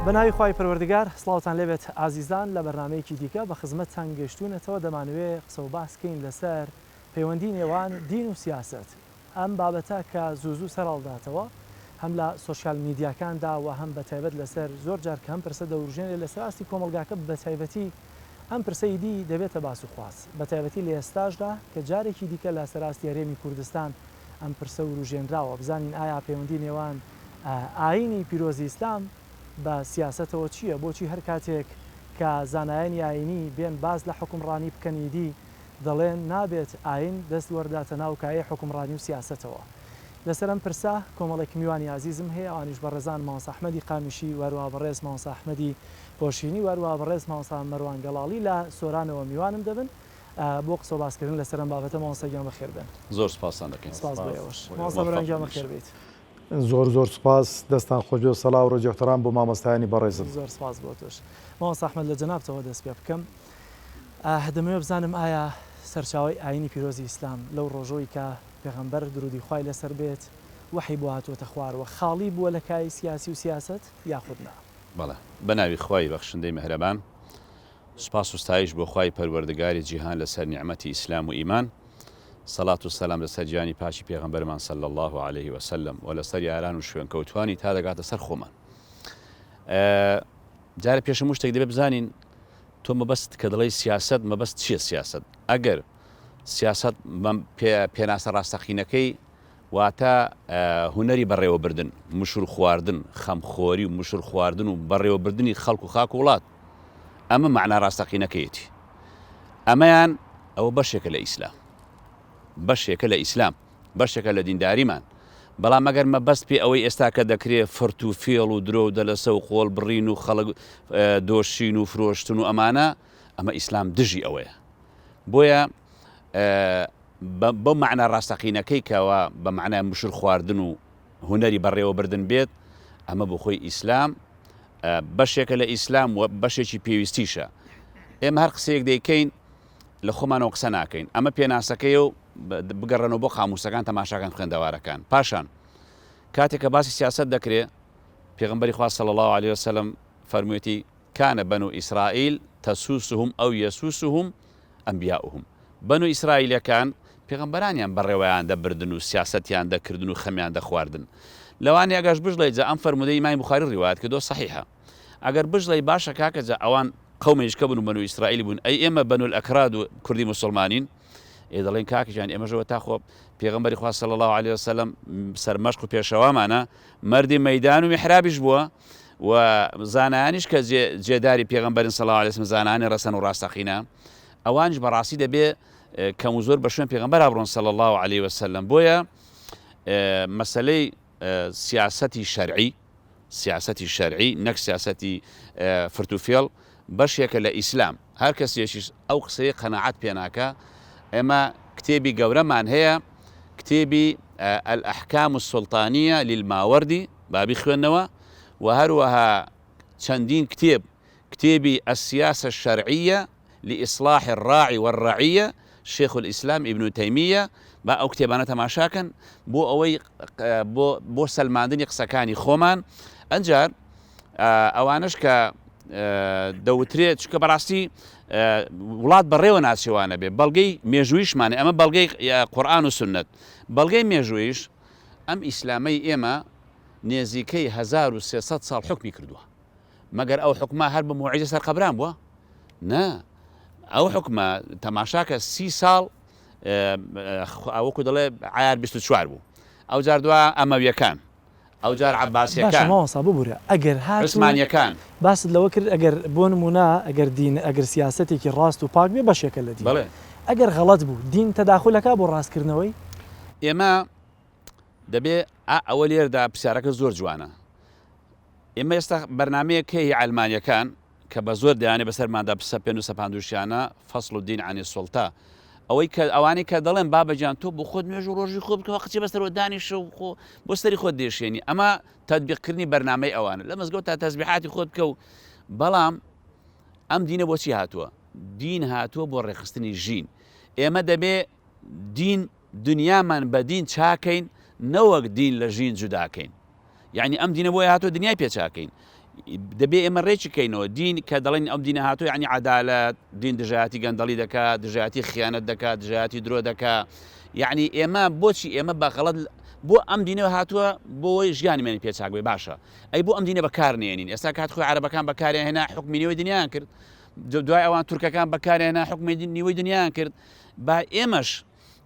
بەناوی خوای پەروەردگار سڵاوتان لێبێت ئازیزان لە بەرنامەیەکی دیکە بە خزمەتتان گەشتوونەتەوە دەمانوێت قسە و باسکەین لەسەر پەیوەندی نێوان دین و سیاست ئەم بابەتە کە زوو سەرهەڵداتەوە هەم لە سۆشیال میدیاکاندا و هەم بەتایبەت لەسەر زۆر جار کە ئەم پرسە دەوروژێنێ لەسەر ئاستی کۆمەلگاکە بەتایبەتی ئەم پرسەی دی دەبێتە باس و خواست بەتایبەتی لە ئێستاشدا کە جارێکی دیکە لە سەراستی هەرێمی کوردستان ئەم پرسە وروژێنراوە بزانین ئایا پەیوەندی نێوان ئاینی پیرۆزی ئیسلام بە سیاستەوە چییە؟ بۆچی هەر کاتێک کە زانایانی ئاینی بێن باز لە حکومڕانی بکەنیدی دەڵێن نابێت ئاین دەست وەرداتە ناو کایە حکومڕانی و سیاستەوە. لەسەر ئەم پرسە کۆمەڵێک میوانی عزیزم هەیە ئەوانیش بەڕێزان مامۆستا ئەحمەدی قامیشی وەروە بەڕێز مامۆستا ئەحمەدی پۆشینی وەروە بەڕێز مامۆستا مەروان گەڵاڵی لە سۆرانەوە میوانم دەبن بۆ قسە و باسکردن لەسەر ئەم بابەتە مامۆستا گیان بەخێر بن. زۆر سپاسان دەکەین. سپاس بۆ ئێوەش. مامۆستا مەروان گیان بەخێر بیت. زۆر سپاس دەستان خۆش بێ و سەلاو و ڕۆژێحتەرام بۆ مامۆستایانی بەڕێزم. زۆر سپاس بۆ تۆش. مامۆستا ئەحمەد لە جەنابتەوە دەست پێ بکەم. دەمەوێت بزانم ئایا سەرچاوەی ئاینی پیرۆزی ئیسلام لەو ڕۆژەوەی کە پێغەمبەر درودی خوای لەسەر بێت وحی بۆ هاتووەتە خوارەوە خاڵی بووە لە کای سیاسی و سیاست یاخود نا؟ بەڵێ بەناوی خوای بەخشندەی مهرەبان سپاس و ستایش بۆ خوای پەروەردگاری جیهان لەسەر نیعمەتی ئیسلام و ئیمان سەڵات و سەلام لەسەر گیانی پاچی پێغەمبەرمان صلی الله عليه وسلم و لەسەر یاران و شوێن کەوتوانی تا دەگاتە سەر خۆمان. جارە پێشم شتێک دەبێت بزانین تۆ مەبەست کە دڵی سیاست مەبەست چییە سیاست؟ ئەگەر سیاست پێناسە ڕاستەقینەکەی واتە هوەری بەڕێوەبردن مشور خواردن خەمخۆری و مشور خواردن و بەڕێوەبردننی خەڵک و خاک و وڵات ئەمە معنە ڕاستەقینەکەیەتی ئەمەیان ئەوە بەشێکە لە ئیسلام بەشێکە لە ئیسلام بەشێکە لە دینداریمان بەڵام ئەگەر مەبەست پێ ئەوەی ئێستا کە دەکرێت فرت و فێڵ و درۆ و دەلەسە و خۆڵ بڕین و خەڵک دۆشین و فرۆشتن و ئەمانە ئەمە ئیسلام دژی ئەوەیە بۆیە بە معنە ڕاستەقینەکەی کەەوە بە معنای مشر خواردن و هوەری بەڕێوەبردن بێت ئەمە بۆ خۆی ئیسلام بەشێکە لە ئیسلام و بەشێکی پێویستیشە. ئێمە هەر قسەیەک دەیکەین لە خۆمانەوە قسە ناکەین ئەمە پێناسەکەی و بگەڕێنەوە بۆ قاموسەکان تەماشاکان خوێندەوارەکان. پاشان کاتێک کە باسی سیاست دەکرێت پێغەمبەری خوا صلی الله عليه وسلم فەرموویەتی کانە بەنو ئیسرائیل تەسووسهم ئەو یەسووسهم ئەنبیاؤهم بەنو ئیسرائیلەکان پێغەمبەرانیان بەڕێوەیان دەبردن و سیاسەتیان دەکردن و خەمیان دەخواردن لەوانی ئەگەش بژڵێ جا ئەم فەرمودەی ئیمامی بوخاری ڕیوایەت کردووە صحیحە ئەگەر بژڵێ باشە کاکە جا ئەوان قەومێکە بوون و بەنو ئیسرائیل بوون ئەی ئێمە بەنو الئەکراد و کوردی موسڵمانین دەڵێن کاکەجان ئێمەژەوە تا خۆ پێغەمبەری خوا صلی الله عليه وسلم سەرمەشق و پێشەوامانە مەردی مەیدان و میحرابیش بووە و زانایانیش کە جێداری پێغەمبەرن صلی الله عليه وسلم زانانی ڕەسەن و ڕاستەقینە ئەوانش بەڕاستی دەبێ کەم و زۆر بە شوێن پێغەمبەر ئابڕۆن صلی الله عليه وسلم. بۆیە مەسەلەی سیاسەتی شەرعی نەک سیاسەتی فرتوفێڵ بەشێکە لە ئیسلام هەر کەسێکیش ئەو قسەیە قەناعەت پێ ناکە. ئێمە کتێبی گەورەمان هەیە کتێبی الأحكام السلطانية للماوردي بابی خوێندنەوە و هەروەها چەندین کتێبی السياسة الشرعية لإصلاح الراعي والرعية شيخ الإسلام ابن تيمية با ئەو کتێبانە تەماشاکەن بۆ ئەوەی بۆ سەلماندنی قسەکانی خۆمان. ئەنجار ئەوانش کە دەوترێت چکە بەڕاستی وڵات بەڕێوە ناچێوانە بێ بەڵگەی مێژوویشمانێ ئەمە بەڵگەی قورئان و سنت بەڵگەی مێژوویش ئەم ئیسلامەی ئێمە نێزیکەی 1300 ساڵ حکمی کردووە مەگەر ئەو حکومە هەر بە موعجزە سەر قەبران بووە نا ئەو حکومە تەماشاکە 30 ساڵ ئەوەکو دەڵێ عیار 24 بوو ئەو جار دووە ئەمەویەکان ئەو جار عەباسیەکان مامۆستا ببوورە ئەگەر عوسمانیەکان باست لەوە کرد ئەگەر بۆ نمونە ئەگەر دین ئەگەر سیاسەتێکی ڕاست و پاک بێ بەشێکە لە دین ئەگەر غەڵەت بوو دین تەداخولەکە بۆ ڕاستکردنەوەی ئێمە دەبێ ئەوە لێردا پرسیارەکە زۆر جوانە. ئێمە ئێستا بەرنامەیەک هەیە ئەلمانیەکان کە بە زۆر دەیانێ بەسەرماندا پێ و سەپاندوشیانە فەسڵ و دین عەنی سوڵتا ئەوەی کە ئەوانەی کە دەڵێن بابەجان تۆ بۆ خۆت نوێژ و ڕۆژی خۆ بکەوە قچی بەسەرەوە دانیشە و خۆ بۆ سەری خۆت دێشێنی ئەمە تەطبیقکردنی بەرنامەی ئەوانە لە مزگەوت تا تەسبیحاتی خۆت بکە و بەڵام ئەم دینە بۆچی هاتووە؟ دین هاتووە بۆ ڕێخستنی ژین. ئێمە دەبێ دین دنیامان بە دین چاکەین نەوەک دین لە ژین جوداکەین. یعنی ئەم دینە بۆی هاتووە دنیای پێچاکەین دەبێ ئێمە ڕێکی کەینەوە دین کە دەڵێن ئەم دینە هاتوو یعنی عەدالەت دین دژایەتی گەندەڵی دەکات دژایەتی خیانەت دەکات دژایەتی درۆ دەکات یعنی ئێمە بۆچی ئێمە بەغەڵەت بۆ ئەم دینەوە هاتووە بۆی ژیانیمێنی پێچاکبێ باشە ئەی بۆ ئەم دینە بەکارنێنین ئێستا کات خۆی عەرەبەکان بەکاریان هێنا حکمی نێوەی دنیایان کرد دوای ئەوان تورکەکان بەکاریان هێنا حکمی نیوەی دنیایان کرد با ئێمەش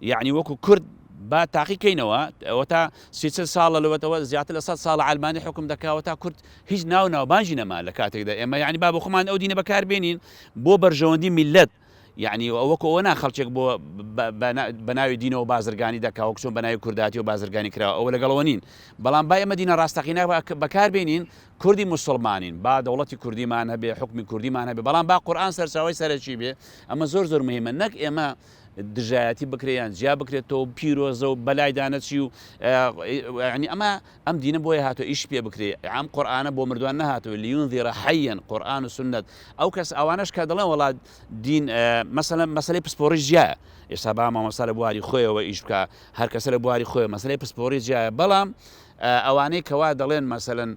یعنی وەکو کورد با تاقیکەینەوە ئەوە تا 300 ساڵە لەوەتەوە زیاتر لە 100 ساڵ ئالمانی حکم دەکاوە تا کورد هیچ ناوبانجی نەما لە کاتێکدا ئێمە یعنی با بۆ خۆمان ئەو دینە بەکاربێنین بۆ بەرژەوەندی میلەت یعنی ئەوەکو ئەوە ناخەڵچێک بۆ بەناوی دینەوە بازرگانی دەکا وەک چۆن بەناوی کورداتی و بازرگانی کراوە ئەوە لەگەڵەوە نین بەڵام با ئێمە دینە ڕاستەقینە بەکاربێنین کوردی موسڵمانین با دەوڵەتی کوردیمان هەبێ حکمی کوردیمان هەبێ بەڵام با قورئان سەرچاوەی سەرەکی بێ ئەمە زۆر مهمە نەک ئێمە دژایەتی بکرێیان جیا بکرێتەوە پیرۆزە و بەلایدانەچی و ینی ئەمە ئەم دینە بۆیە هاتووە ئیش پێ بکرێ ئەم قورئانە بۆ مردووان نەهاتووە لیونذیرە حەیەن قورئان و سنت ئەو کەس ئەوانەش کە دەڵێن وڵات دین مەسەلەی پسپۆڕی جیایە ئێستا با مامۆستا لە بواری خۆیەوە ئیش بکە هەر کەسە لە بواری خۆی مەسەلەی پسپۆڕی جیایە بەڵام ئەوانەی کەوا دەڵێن مەسەلەن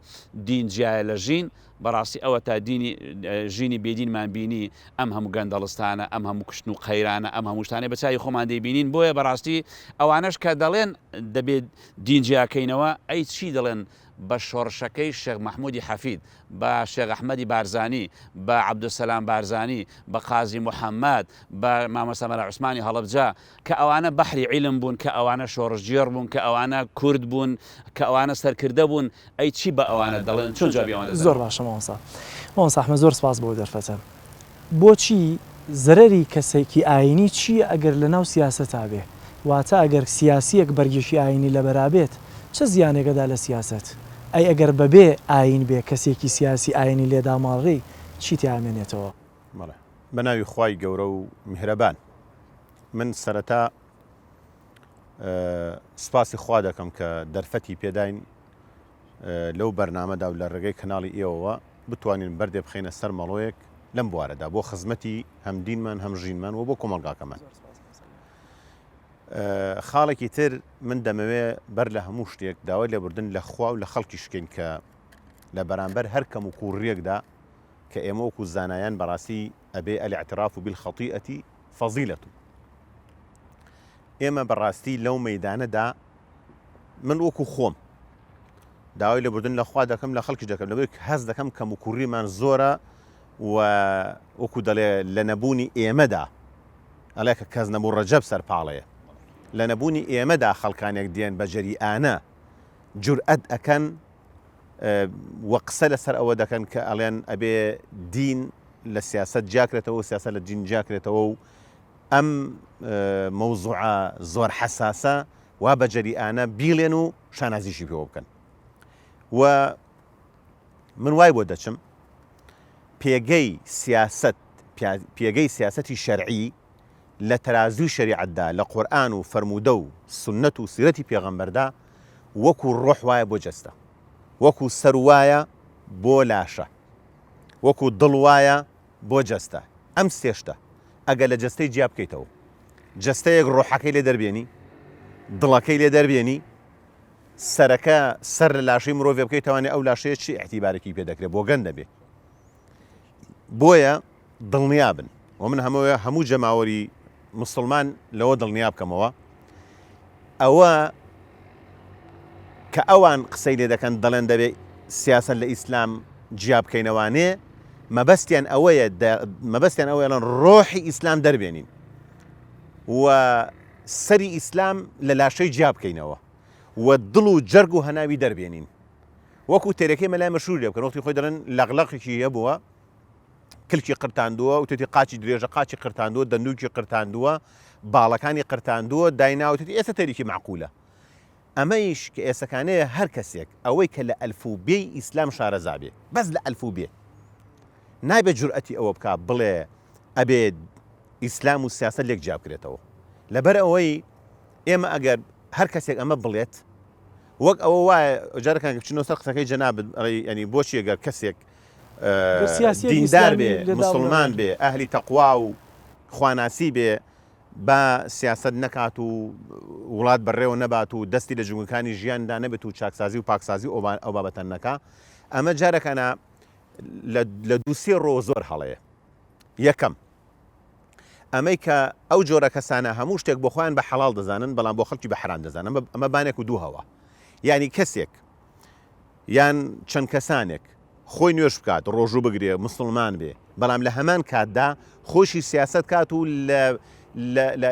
دین جیایە لە ژین بەڕاستی ئەوە تا دینی ژینی بێدینمان بینی ئەم هەموو گەندەڵستانە ئەم هەموو کشتن و قەیرانە ئەم هەموو شتانەی بە چای خۆمان دەیبینین بۆیە بەڕاستی ئەوانەش کە دەڵێن دەبێت دین جیاکەینەوە ئەی چی دەڵێن بە شۆڕشەکەی شێخ مەحموودی حەفید بە شێخ ئەحمەدی بارزانی بە عەبدولسەلام بارزانی بە قازی محەممەد بە مامۆستا مەلا عوسمانی هەڵەبجا کە ئەوانە بەحری عیلم بوون کە ئەوانە شۆڕژگێڕ بوون کە ئەوانە کورد بوون کە ئەوانە سەرکردە بوون ئەی چی بە ئەوانە دەڵێن چۆن جوابی ئەوانە زۆر باشە مامۆستا ئەحمەد زۆر سپاس بۆ دەرفەتە بۆچی زەرەری کەسێکی ئاینی چییە ئەگەر لە ناو سیاسەتا بێ واتە ئەگەر سیاسیەک بەرگێشی ئاینی لەبەرابێت چه زیانێکەدا لە سیاست ئەی ئەگەر بەبێ ئاین بێ کەسێکی سیاسی ئاینی لێداماڕی چی تیامێنێتەوە بە ناوی خوای گەورە و میهرەبان من سەرەتا سپاسی خوا دەکەم کە دەرفەتی پێداین لەو بەرنامەدا و لە ڕێگەی کەناڵی ئێوەوە بتوانین بەردێ بخەینە سەر مەڵۆیەک لەم بوارەدا بۆ خزمەتی هەم دینمان هەم ژینمان و بۆ کۆمەلگاکەمان خاڵێکی تر من دەمەوێ بەر لە هەموو شتێک داوای لێبوردن لە خوا و لە خەڵکی شکین کە لە بەرامبەر هەر کەم و کوڕیەکدا کە ئێمە وەکو زانایان بەڕاستی ئەبێ ئەلیعتراف بالخەطیئەتی فەزیلەت ئێمە بەڕاستی لەو مەیدانەدا من وەکو خۆم داوای لێبوردن لە خوا دەکەم لە خەڵکی دەکەم لەبێت هەز دەکەم کەم و کوڕیمان زۆرە و وەکو دەڵێ لە نەبوونی ئێمەدا ئەڵێ کە کەس نەبوو ڕەجەب سەرپاڵەیە لە نەبوونی ئێمەدا خەڵکانێک دێن بە جەریئانە جورئەت ئەکەن وە قسە لەسەر ئەوە دەکەن کە ئەڵێن ئەبێ دین لە سیاست جاکرێتەوە و سیاست لە دین جاکرێتەوە و ئەم مەوزوعە زۆر حەساسە وا بە جەریئانە بیڵێن و شانازیشی پێوە بکەن و من وای بۆ دەچم پێگەی سیاسەتی شەرعی لە تەرازوی شەریعەتدا لە قورئان و فەرموودە و سنەت و سیرەتی پێغەمبەردا وەکو ڕۆح وایە بۆ جەستە وەکو سەر وایە بۆ لاشە وەکو دڵ وایە بۆ جەستە ئەم سێشتە ئەگە لە جەستەی جیا بکەیتەوە جەستەیەک ڕۆحەکەی لێ دەربێنی دڵەکەی لێ دەربێنی سەرەکە سەر لە لاشەی مرۆڤ بکەیتەوانێ ئەو لاشەیە چی احتیبارێکی پێ دەکرێت بۆ گەن دەبێت بۆیە دڵنیا بن و من هەموو جەماوەری مسلمان لەوە دڵنیا بکەمەوە ئەوە کە ئەوان قسەی لێ دەکەن دەڵێن دەبێت سیاست لە ئیسلام جیا بکەینەوانێ مەبەستیان ئەوەیە ڕۆحی ئیسلام دەربێنین و سەری ئیسلام لە لاشەی جیا بکەینەوە و دڵ و جەرگ و هەناوی دەربێنین وەکو تێرەکەی مەلای مەشهور لێ بکەن وەختی خۆی دەڵێن لەغلەقێکی هەبووە کلکی قرتاندووە و تێتی قاچی درێژە قاچی قرتاندووە دەندووکی قرتاندووە باڵەکانی قرتاندووە دایناوتێتی ئێستا تەریکی معقولە ئەمەیش کە ئێسەکانەیە هەر کەسێک ئەوەی کە لە ئەلفوبێی ئیسلام شارەزابێ بەس لە ئەلفوبێ نابێت جورئەتی ئەوە بکە بڵێ ئەبێت ئیسلام و سیاسەت لێک جیا بکرێتەوە لەبەر ئەوەی ئێمە ئەگەر هەر کەسێک ئەمە بڵێت وەک ئەوە وایە جارەکان بچنەوە سەر قسەکەی جەناب ینی بۆچی ئەگەر کەسێک دیندار بێ مسلمان بێ ئەهلی تەقوا و خواناسی بێ با سیاست نەکات و وڵات بەڕێوە نەبات و دەستی لە جنگەکانی ژیاندا نەبێت و چاکسازی و پاکسازی ئەو بابەتەن نەکا ئەمە جارەکانە لە دووسێ ڕۆ زۆر هەڵەیە. یەکەم ئەمەی کە ئەو جۆرە کەسانە هەموو شتێک بۆ خۆیان بە حەڵال دەزانن بەڵام بۆ خەڵکی بە حرام دەزانن، ئەمە بانێک و دوو هەوە. یعنی کەسێک یان چەند کەسانێک خۆی نوێش بکات ڕۆژوو بگرێ مسلمان بێ بەڵام لە هەمان کاتدا خۆشی سیاست کات و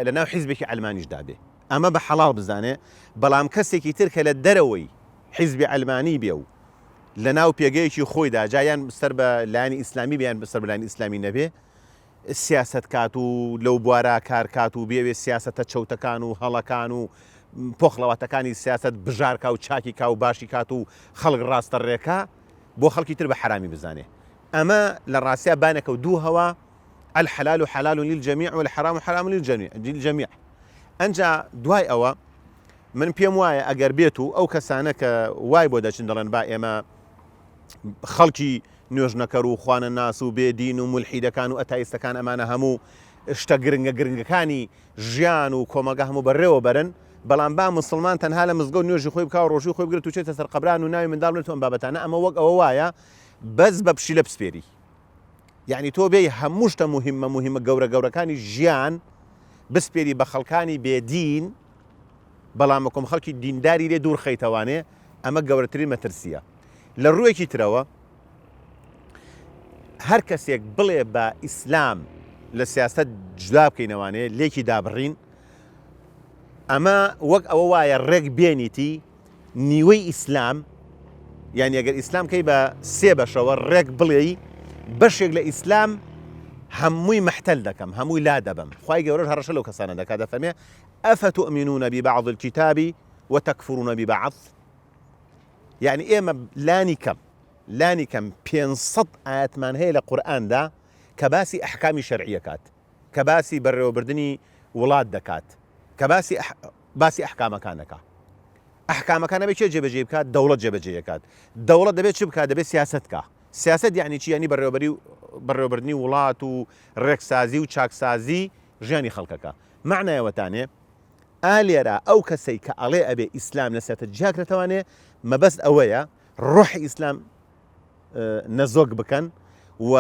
لە ناو حیزبێکی ئەلمانیشدا بێ، ئەمە بە حەڵال بزانێ. بەڵام کەسێکی تر کە لە دەرەوەی حیزبی ئەلمانی بێ و لە ناو پێگەیەکی خۆیدا جایان سەر بە لایانی ئیسلامی بیان بەسەر بە لایانی ئیسلامی نەبێ، سیاست کات و لەو بوارە کارکات و بێوێ سیاستە چەوتەکان و هەڵەکان و پۆخڵەواتەکانی سیاست بژارکە و چاکی کا و باشی کات و خەڵک ڕاستە ڕێکا بۆ خەڵکی تر بە حرامی بزانێ. ئەمە لە ڕاستیا بانەکە و دوو هەوە الحلال حلال للجميع والحرام حرام للجميع. ئەنجا دوای ئەوە من پێم وایە ئەگەر بێت و ئەو کەسانە کە وای بۆ دەچن دەڵێن با ئێمە خەڵکی نوێژنەکەر و خوانە ناس و بێدین و مولحیدەکان و ئەتایستەکان ئەمانە هەموو شتە گرنگەکانی ژیان و کۆمەگە هەموو بەڕێوە بەرن، بەڵام با مسلمان تەنها لە مزگەوت نوێژی خۆی بکە و ڕۆژی خۆی بگرێت و چێتە سەر قەبران و ناوی منداڵ بێت ئەم بابەتانە. ئەمە وەک ئەوە وایە بەس بە پشیلە بسپێری، یعنی تۆ بێ هەموو شتە مهمە گەورەکانی ژیان بسپێری بە خەڵکانی بێدین بەڵام کۆم خەڵکی دینداری لێ دوور خەیتەوانێ، ئەمە گەورەترین مەترسیە. لە ڕوویەکی ترەوە هەر کەسێک بڵێ بە ئیسلام لە سیاست جدا بکەینەوانێ لێکی دابڕین، ئەمە وەک ئەوە وایە ڕێک بێنیتی نیوەی ئیسلام، یعنی ئەگەر ئیسلام کەی بە سێ بەشەوە ڕێک بڵێی بەشێک لە ئیسلام هەمووی مەحتەل دەکەم، هەمووی لا دەبم. خوای گەورە هەڕەشە لەو کەسانە دەکات دەفەرمێ ئەفەتؤمنون ببعض الكتاب وتكفرون ببعض. یعنی ئێمە لانی کەم 500 ئاەتمان هەیە لە قورئاندا کە باسی ئەحکامی شەرعیە کات، کە باسی بەڕێوەبردننی وڵات دەکات، کە باسی ئەحکامەکان دەکات. ئەحکامەکانە بێت چێ جێبەجێ بکات؟ دەوڵەت جێبەجێ کات. دەوڵەت دەبێت چ بکات؟ دەبێت سیاست کا. سیاست یعنی چی؟ یعنی بەڕێوەبردننی وڵات و ڕێکسازی و چاکسازی ژیانی خەڵکەکە. معنایەوەتانێ ئالێرە ئەو کەسەی کە ئەڵێ ئەبێ ئیسلام لە سیاست جیاکرێتەوانێ مەبەست ئەوەیە ڕۆحی ئیسلام نەزۆک بکەن و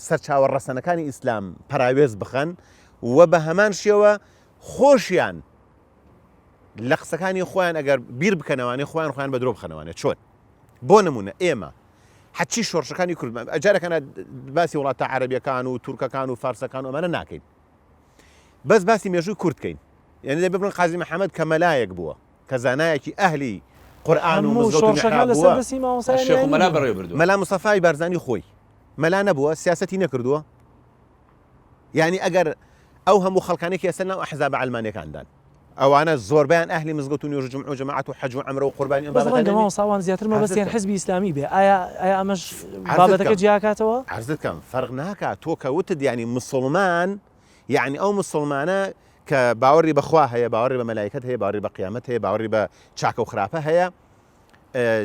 سەرچاوە ڕەسەنەکانی ئیسلام پراوێز بخەن و بە هەمان شێوە خۆشیان لە قسەکانی خۆیان ئەگەر بیر بکەنەوانێ خۆیان بە درۆ بخەنەوانێت. چۆن؟ بۆ نمونە ئێمە حەچی شۆڕشەکانی کورد ئەجارەکەنە باسی وڵاتە عەرەبیەکان و تورکەکان و فارسەکان و ئەمانە ناکەین، بەس باسی مێژووی کورد کەین. یعنی دەبێ بڵێن قازی محەممەد کە مەلایەک بووە کە زانایەکی ئەهلی قورئان و مەلا مستەفای بارزانی خۆی مەلا نەبووە، سیاسەتی نەکردووە. یعنی ئەگەر ئەو هەموو خەڵکانێکی ئێستا ناو ئەحزاب عەلمانیەکاندان ئەوانە زۆربیان ئەهلی مزگەوت و نوێژ جمعە و جەماعەت و حەج و عومرە و قوربانی بەڵام ساوان زیاتر مەبەستیان حیزبی ئیسلامی بێ. ئایا ئەمەش بابەتەکە جیاکاتەوە؟ عەرز دەکەم فەرق ناکات. تۆ کە وتت یعنی مسلمان، یعنی ئەو مسلمانە کە باوەڕی بەخوا هەیە، باوەڕی بە مەلایکەت هەیە، باوەڕی بە قیامەت هەیە، باوەڕی بە چاکە و خراپە هەیە،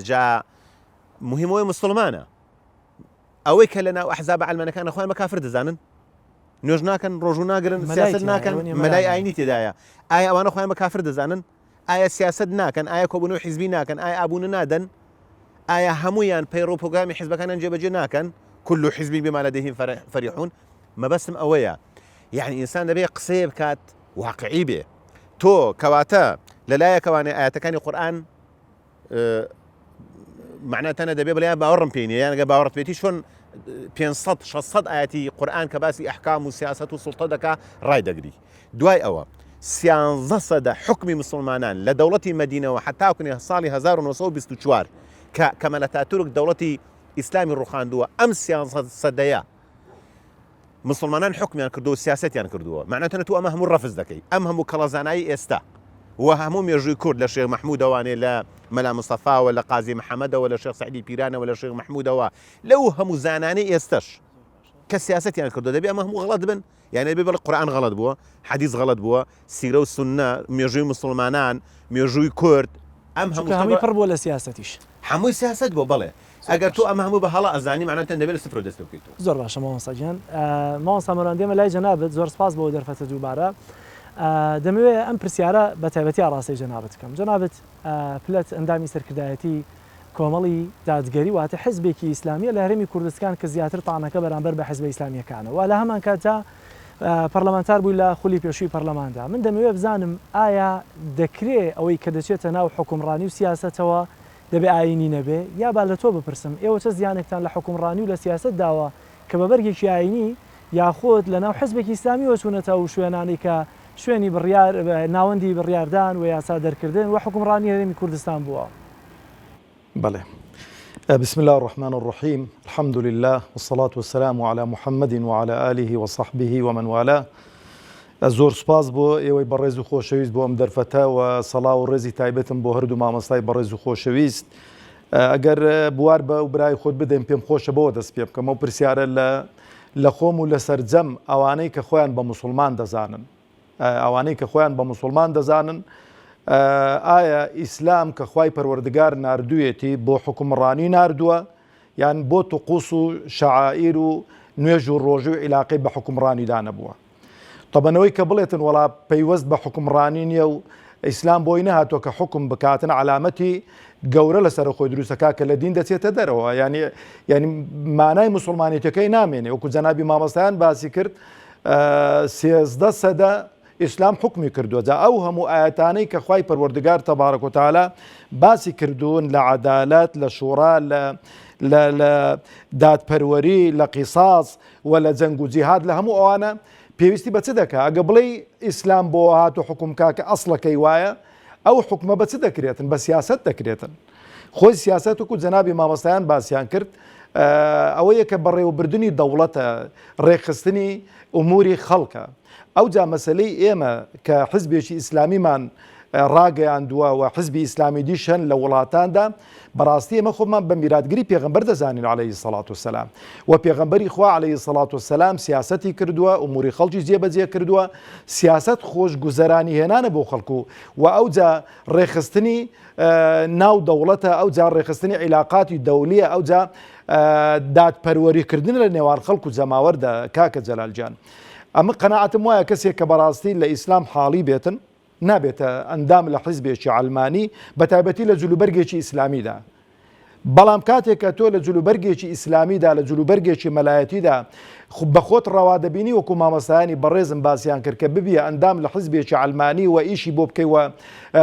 جا مهمەوەی مسلمانە ئەوەی کە لە ناو ئەحزاب عەلمانەکانە خۆیان بە کافر دەزانن، نوێژ ناکەن، ڕۆژوو ناگرن، سیاست ناکەن، مەلای ئاینی تێدایە. ئایا ئەوانە خۆیان بە کافر دەزانن؟ ئایا سیاست ناکەن؟ ئایا کۆبوونەوەی حیزبی ناکەن؟ ئایا ئابوونە نادەن؟ ئایا هەمویان پەیڕۆ پۆگرامی حیزبەکانیان جێبەجێ ناکەن؟ كل حزب بما لديهم فرحون. مەبەستم ئەوەیە، یعنی ئینسان دەبێ قسەیە بکات واقعی بێ. تۆ کەواتە لەلایەکەوانێ ئاەتەکانی قورئان معناتەنە دەبێ بڵێ باوەڕم پێینێ، یانگە باوەڕت بێتی چۆن 500-600 ئاەتی قورئان کە باسی ئەحکام و سیاست و سوڵتە دەکا ڕای دەگری. دوای ئەوە 13% حکمی مسلمانان لە دەوڵەتی مەدینەوە حتاکوێ ساڵی 1924 کە کەمەل ئەتاتورک دەوڵەتی ئیسلامی ڕوخاندووە، ئەم 13% مسلمانان حکمیان کردو و سیاستیان کردووە. معناتەنە تو ئەمە هەموو ڕەفز دەکەی، ئەم هەموو کەڵەزانایی ئێستا و هەموو مێژووی کورد لە شێخ مەحموودەوانێ، لە مەلا مستەفاوە، لە قازی محەممەدەوە، لە شێخ سەعیدی پیرانەوە، لە شێخ مەحموودەوە، لەو هەموو زانانەی ئێستش کە سیاستیان کردو دەبێ ئەمە هەموو غەڵەت بن. یعنی دەبێ بڵێ قورئان غەڵەت بووە، حەدیث غەڵەت بووە، سیرە و سوننە، مێژووی مسلمانان، مێژووی کورد، ئەم هەمووی پڕ بووە لە سیاستیش، هەمووی سیاست بووە. بەڵێ ئەگەر تۆ ئەمە هەموو بە هەڵە ئەزانی معناتەن دەبێت لە سفر دەست بکەیت. زۆر باشە مامۆستا گیان. مامۆستا مەران دێمە لای جەنابەت، زۆر سپاس بۆ دەرفەتە دووبارە. دەمەوێت ئەم پرسیارە بە تایبەتی ئاڕاستی جەنابەت بکەم. جەنابەت پلەت ئەندامی سەرکردایەتی کۆمەڵی دادگەری واتە حزبێکی ئیسلامیە لە هەرێمی کوردستان کە زیاتر تاانەکە بەرامبەر بە حزب ئیسلامیەکانەوە لە هەمان کاتا پەرلەمانتار بووی لە خولی پێشووی پەرلەماندا من دەمەوێت بزانم ئایا دەکرێت ئەوەی کە دەچێتە ناو حکومڕانی و سیاستەوە دەبێ ئاینی نەبێ یا با لە تۆ بپرسم ئێوە چە زیانێکتان لە حکومڕانی و لە سیاست داوە کە بە بەرگێکی ئاینی یاخۆت لە ناو حزبێکی ئیسلامی وەچوونەتە و شوێنانی کە شوێنی ناوەندی بڕیاردان و یاسا دەرکردن و حکومڕانی هەرێمی کوردستان بووە. بله. بسم الله الرحمن الرحيم الحمد لله والصلاة والسلام على محمد وعلى آله وصحبه ومن والاه زۆر سپاس بۆ ئێوەی بەڕێز و خۆشەویست بۆ ئەم دەرفەتە و سەڵاو و ڕێزی تایبەتم بۆ هەردوو مامۆستای بەڕێز و خۆشەویست ئەگەر بوار بە و برای خۆت بدەین پێم خۆشە بەوە دەست پێ بکەم ئەو پرسیارە لە خۆم و لە سەرجەم ئەوانەی کە خۆیان بە موسڵمان دەزانن ئەوانەی کە خۆیان بە موسڵمان دەزانن ئایا ئیسلام کە خوای پەروەردگار ناردوویەتی بۆ حکومڕانی ناردووە یان بۆ توقوس و شەعائیر و نوێژ و ڕۆژ و عیلاقەی بە حکومڕانیدا نەبووە. طبەنەوەی کە بڵێتن وڵا پەیوەست بە حکومڕانی نییە و ئیسلام بۆی نەهاتوە کە حکم بکاتن علامەتی گەورە لەسەر خۆی دروستەکە کە لە دین دەچێتە دەرەوە ینی مانای موسڵمانیەتەکەی نامێنێ وەکو جەنابی مامۆستایان باسی کرد 13 سەدە ئیسلام حکمی کردووە جا ئەو هەموو ئاەتانەی کە خوای پەروەردگار تەبارەک و تەعالا باسی کردوون لە عەدالەت لە شوڕا لە دادپەروەری لە قیساس و لە جەنگ و جیهاد لە هەموو ئەوانە پێویستی بە چ دەکا ئەگە بڵێ ئیسلام بۆ هاتو حکومکا کە ئەسڵەکەی وایە ئەو حکومە بە چ دەکرێتن بە سیاست دەکرێتن خۆی سیاست وەکو جەنابی مامۆستایان باسییان کرد ئەوەیە کە بەڕێوەبردننی دەوڵەتە ڕێخستنی ئوموری خەڵکە ئەو جا مەسلەی ئێمە کە حزبێکی ئیسلامیمان ڕاگەیاندووە و حزبی ئیسلامی دیشەن لە وڵاتاندا بەڕاستی ئێمە خۆمان بە میراتگری پێغەمبەر دەزانین عەلەیهی سەڵات وسەلام و پێغەمبەری خوا عەلەیهی سەڵات وسەلام سیاسەتی کردووە ئوموری خەڵکی جێبەجێ کردووە سیاست خۆش گوزەرانی هێنانە بۆ خەڵکو و ئەو جا ڕێخستنی ناو دەوڵەتە ئەو جا ڕێخستنی عیلاقاتی دەولیە ئەو جا دادپەروەریکردن لە نێوان خەڵک و جەماوەردە کاکە جەلالجان ئەمە قەناعەتم وایە کەسێک کە بەڕاستی لە ئیسلام حاڵی بێتن نابێتە ئەندام لە حیزبێکی عەلمانی بە تایبەتی لە جلوبەرگێکی ئیسلامیدا بەڵام کاتێک کە تۆ لە جلوبەرگێکی ئیسلامیدا لە جلوبەرگێکی مەلایەتیدا بە خۆت ڕەوا دەبینی وەکو مامۆستایانی بەڕێزم باسییان کرد کە ببیە ئەندام لە حیزبێکی عەلمانی و ئیشی بۆ بکەیوە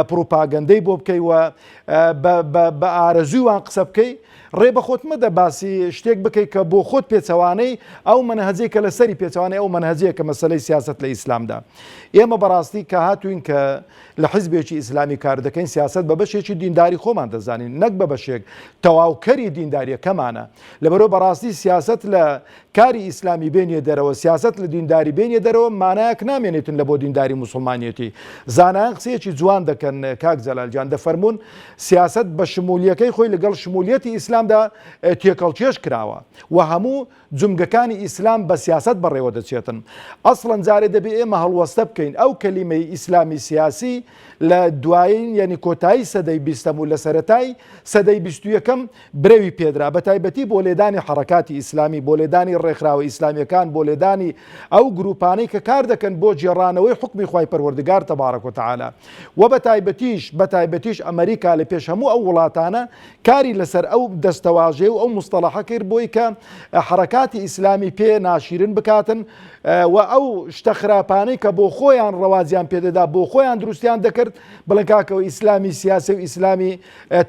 پروپاگەندەی بۆ بکەیوە بە ئارەزوویان قسە بکەی ڕێ بە خۆت مەدە باسی شتێک بکەیت کە بۆ خۆت پێچەوانەی ئەو منهەجەیە کە لەسەری پێچەوانەی ئەو منهەجەیە کە مەسەلەی سیاست لە ئیسلامدا ئێمە بەڕاستی کە هاتوین کە لە حیزبێکی ئیسلامی کار دەکەین سیاست بە بەشێکی دینداری خۆمان دەزانین نەک بە بەشێک تەواوکەری دینداریەکەمانە لەبەرەوە بەڕاستی سیاست لە کاری ئیسلامی بێنیە دەرەوە سیاست لە دینداری بێنیە دەرەوە مانایەک نامێنێتن لە بۆ دینداری موسڵمانیەتی زانایان قسەیەکی جوان دەکەن کاک جەلالجان دەفەرمون سیاست بە شمولیەکەی خۆی لەگەڵ شمولیەتی ئیسلامدا تێکەڵکێش کراوە و هەموو جومگەکانی ئیسلام بە سیاست بەڕێوە دەچێتن ئەسڵەن جارێ دەبێ ئێمە هەڵوەستە بکەین ئەو کەلیمەی ئیسلامی سیاسی لە دوایین یعنی کۆتایی سەدەی بیستەم و لە سەرەتای سەدەی 21ەم برەوی پێدرا بە تایبەتی بۆ لێدانی حەرەکاتی ئیسلامی بۆ لێدانی ڕێکخراوە ئیسلامیەکان بۆ لێدانی ئەو گروپانەی کە کار دەکەن بۆ جێڕانەوەی حکمی خوای پەروەردگار تەبارەک و تەعالا و بە تایبەتیش ئەمریکا لە پێش هەموو ئەو وڵاتانە کاری لەسەر ئەو دەستەواژێ و ئەو مستەڵەحە کرد بۆی کە حەرەکاتی ئیسلامی پێ ناشیرن بکاتن و ئەو شتە خراپانەی کە بۆ خۆیان ڕەوازیان پێدەدا بۆ خۆیان دروستیان دەکرد بڵێن کاکەوە ئیسلامی سیاسی و ئیسلامی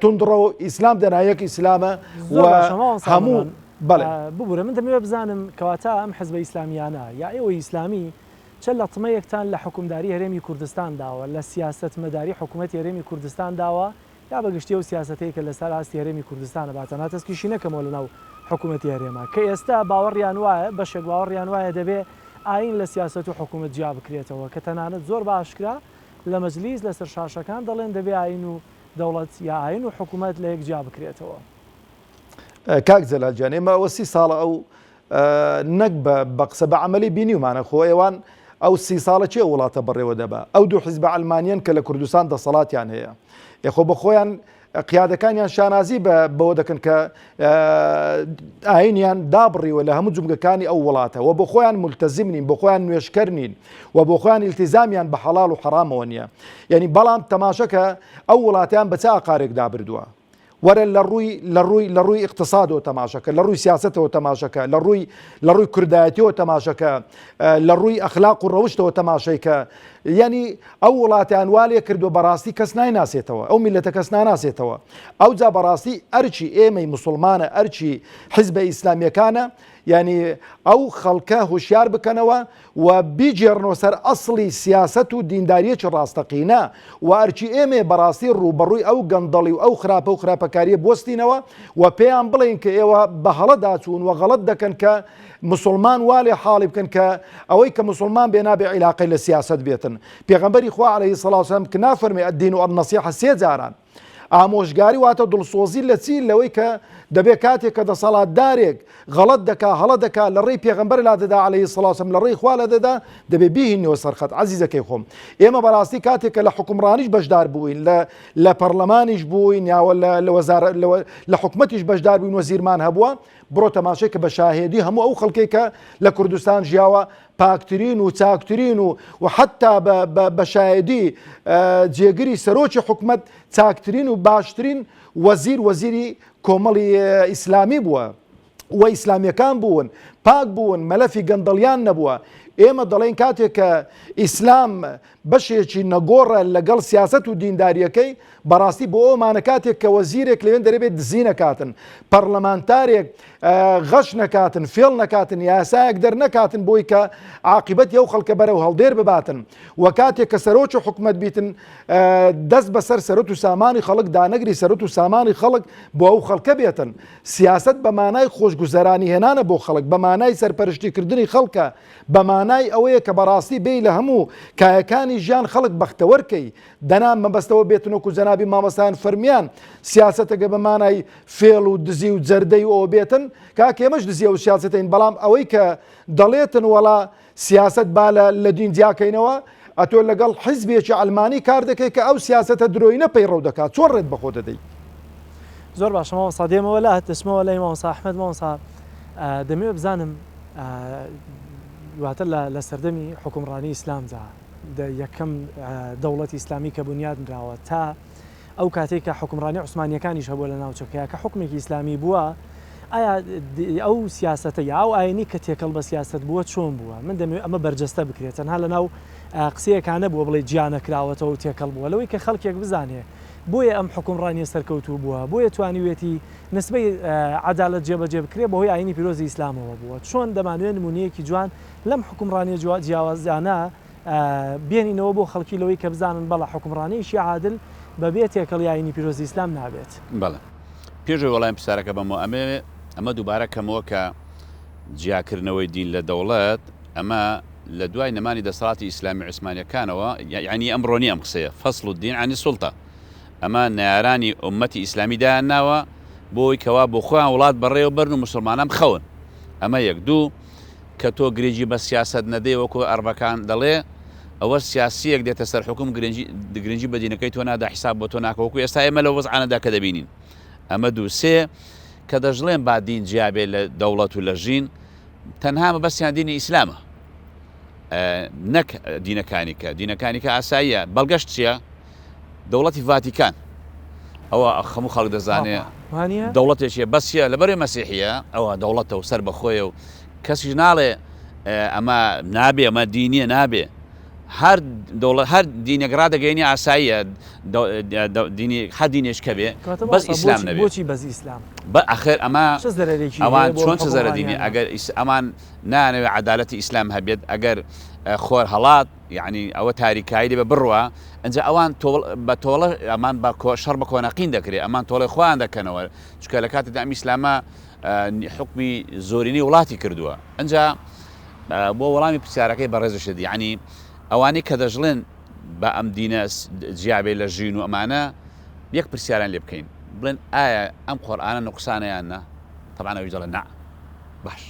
توندڕە و ئیسلام دەنایەک ئیسلامە و هەموو ببوورە من دەمەوێت بزانم کەواتە ئەم حزبە ئیسلامیانە یا ئێوە ئیسلامی چەند لە تمەیەکتان لە حکومداری هەرێمی کوردستان داوە لە سیاست مەداری حکوومەتی هەرێمی کوردستان داوە یا بەگشتی و سیاستەیە کە لەسەر ئاستی هەرێمی کوردستانە باتەنا تەسکیشی نەکەمەوە لەناو حکوومەتی هەرێما کە ئێستا باوەڕیان وایە بەشێک باوەڕیان وایە دەبێ ئاین لە سیاست و حکوومەت جیا بکرێتەوە کە تەنانەت زۆر باشکرا لە مەجلیس لەسەر شاشەکان دەڵێن دەبێ ئاین و دەوڵەت یا ئاین و حکوومەت لە یەک جیا بکرێتەوە کاک جەلالجان ئێمە ئەوە 30 ساڵە ئەو نەک بە قسە بە عەمەلی بینیومانە خۆ ئێوان ئەو 30 ساڵە چێ وڵاتە بەڕێوە دەبا ئەو دوو حیزب عەلمانیان کە لە کوردستان دەسەڵاتیان هەیە یخۆ بە خۆیان قیادەکانیان شانازی بەوە دەکەن کە ئاینیان دابڕیوە لە هەموو جومگەکانی ئەو وڵاتەوە بۆ خۆیان ملتەزم نین بۆ خۆیان نوێشکەر نین و بۆ خۆیان ئیلتیزامیان بە حەڵاڵ و حەرامەوە نییە یعنی بەڵام تەماشەکە ئەو وڵاتیان بە چ ئاقارێک دابردووە وەرە لە ڕووی اقتصادەوە تەماشەکە، لە ڕووی سیاستەوە تەماشەکە، لە ڕووی کوردایەتیەوە تەماشەکە، لە ڕووی ئەخلاق و ڕەوشتەوە تەماشەیکە. یعنی ئەو وڵاتیان والێ کردو بەڕاستی کەس نایناسێتەوە، ئەو میلەتە کەس ناناسێتەوە. ئەو جا بەڕاستی ئەرچی ئێمەی مسلمانە، ئەرچی حیزبە ئیسلامیەکانە، ینی ئەو خەڵکە هوشیار بکەنەوە و بیجێڕنەوە سەر ئەسڵی سیاست و دینداریەکی ڕاستەقینە و ئەرچی ئێمێ بەڕاستی ڕوبەڕووی ئەو گەندەڵی و ئەو خراپە و خراپەکاریە بستینەوە و پێیان بڵێن کە ئێوە بە هەڵەداچوون و غەڵەت دەکەن کە مسلمان والێ حاڵی بکەن کە ئەوەی کە مسلمان بێ نابێ عیلاقەی لە سیاست بێتن. پێغەمبەری خوا عەلەیهی سەڵات وسەلام کە نافەرمێ ئەددین و ئەنەسیحە 3 جاران. ئامۆژگاری واتە دڵسۆزی لە چی؟ لەوەی کە دەبێ کاتێک کە دەسەڵاتدارێک غەڵەت دەکا هەڵە دەکا لە ڕێی پێغەمبەر لا دەدا عەلەیهی سەڵات وسەلام، لە ڕێی خوا لا دەدا، دەبێ بیهینەوە سەرخەت. عەزیزەکەی خۆم، ئێمە بەڕاستی کاتێک کە لە حکومڕانیش بەشدار بووین، لە پەرلەمانیش بووین، یاوە لە حکومەتیش بەشدار بووین، وەزیرمان هەبووە، بڕۆ تەماشای کە بە شاهێدی هەموو ئەو خەڵکەی کە لە کوردستان ژیاوە پاکترین و چاکترین و حتا بە شایدی جێگیری سەرۆکی حکومەت چاکترین و باشترین وەزیری کۆمەڵی ئیسلامی بووە و ئیسلامیەکان بوون، پاک بوون، مەلەفی گەندەڵیان نەبووە. ئێمە دەڵێن کاتێک کە ئیسلام بەشێکی نەگۆڕە لەگەڵ سیاست و دینداریەکەی، بەڕاستی بۆ ئەومانە کاتێک کە وەزیرێک لەوێن دەرەبێت دزی نەکاتن، پەرلەمانتارێک غەش نەکاتن، فێڵ نەکاتن، یاسایەک دەرنەکاتن بۆی کە عاقبەتی ئەو خەڵکە بەرەو هەڵدێر بباتن. و کاتێک کە سەرۆکی حکومەت بیتن دەست بەسەر سەرۆت و سامانی خەڵک دانەگری سەرۆت و سامانی خەڵک بۆ ئەو خەڵکە بێتن. سیاست بە مانای خۆشگوزەرانی هێنانە بۆ خەڵک، بە مانای سەرپەرشتیکردنی خەڵکە، بە مانای ئەوەیە کە بەڕاستی بێ لە هەموو کایەکانی ژیان خەڵک بەختەوەرکەی. دەنام مەبەستەوە بێتنەوەکو جەنابی مامۆستایان فەرمیان سیاسەتەگە بە مانای فێڵ و دزی و جەردەی و ئەوە بێتن، کاکە ئێمەش دزی و سیاسەتین، بەڵام ئەوەی کە دەڵێتن وەڵا سیاست با لە دین جیاکەینەوە، ئەتۆ لەگەڵ حیزبێکی ئەلمانی کار دەکەی کە ئەو سیاسەتە درۆی نەپەی ڕەو دەکات، چۆن ڕێت بەخۆ دەدەی؟ زۆر باشە مامۆستا، دێمەوە لە دەچمەوە لای مامۆستا ئەحمەد. مامۆستا دەمەوێت بزانم واتە لە سەردەمی حکومڕانی ئیسلامدا یەکەم دەوڵەتی ئیسلامی کە بنیاد نراوە تا ئەو کاتێک کە حکومڕانی عوسمانیەکانیش هەبووە لە ناوچەکەیە کە حکومێکی ئیسلامی بووە، ئایا ئەو سیاسەتە یا ئەو ئاینی کە تێکەڵ بە سیاست بووە چۆن بووە؟ من دەمەوێت ئەمە بەرجەستە بکرێت، تەنها لە ناو قسەیەکانە بووە بڵێ گیانەکراوەتەوە و تێکەڵ بووە، لەوەی کە خەڵکێک بزانێ بۆیە ئەم حکومڕانی سەرکەوتوو بووە، بۆیە توانیوێتی نسبەی عەدالەت جێبەجێ بکرێ بەهۆی ئاینی پیرۆزی ئیسلامەوە بووە. چۆن دەمانوێت نمونەیەکی جوان لەم حکومڕانی جیاوازانە بێنینەوە بۆ خەڵکی لەوەی کە بزانن بەڵە حکومڕانیشی عادل بەبێ تێکەڵی ئاینی پیرۆزی ئیسلام نابێت. بەڵێ پێشەوەی وەڵامی پرسیارەکە بەمەوە ئەمە دووبارە کەمەوە کە جیاکردنەوەی دین لە دەوڵەت ئەمە لە دوای نەمانی دەسەڵاتی ئیسلامی عوسمانیەکانەوە، یعنی ئەمڕۆنی ئەم قسەیە فەصل الدین عن السوڵتە، ئەمە نارانی ئومەتی ئیسلامی دایانناوە بۆی کەوا بۆ خۆیان وڵات بەڕێوە بەرن و مسلمانان بخەون. ئەمە یەک. دوو، کە تۆ گرنگی بە سیاست نەدەی وەکو ئەربەکان دەڵێ، ئەوە سیاسیەک دێتە سەر حکوم گرنگی بە دینەکەی تۆ نادا حیساب بۆ تۆ ناکە، وەکو ئێستا ئێمە لە وەزعانەدا کە دەبینین. ئەمە دوو. سێ، کە دەژڵێن با دین جیابێ لە دەوڵەت و لە ژین، تەنها مەبەستیان دینی ئیسلامە، نەک دینەکانی کە ئاساییە. بەڵگەشت چییە؟ دەوڵەتی ڤاتیکان، ئەوە هەموو خەڵک دەزانێ دەوڵەتێکیە بەسیە لەبەرێ مەسیحیە، ئەوە دەوڵەتە و سەر بەخۆیە و کەسیش ناڵێ ئەمە نابێ، ئەمە دینیە نابێ. هەر دینێک ڕادەگەینی ئاساییە، هەر دینێش کە بێ بەس ئیسلام نەبێت. بۆچی بەس ئیسلام؟ بەئەخر ئەوان چۆن چ زەرە دینی؟ ئەگەر ئەمان نانەوێت عەدالەتی ئیسلام هەبێت، ئەگەر خۆر هەڵات یعنی ئەوە تاریکایی دەبێ بڕوە، ئەنجا ئەوان بە تۆڵە ئەمان بە شەڕ بە کۆنەقین دەکرێت، ئەمان تۆڵی خۆیان دەکەنەوە، چکە لە کاتێکدا ئەم ئیسلامە حکمی زۆرینی وڵاتی کردووە. ئەنجا بۆ وەڵامی پرسیارەکەی بەڕێزشت، یعنی ئەوانەی کە دەژڵێن بە ئەم دینە جیابێ لە ژین و ئەمانە، یەک پرسیاران لێ بکەین، بڵێن ئایا ئەم قورئانە نوقسانەیانە؟ طبعا ئەوی دەڵێن نا. باش،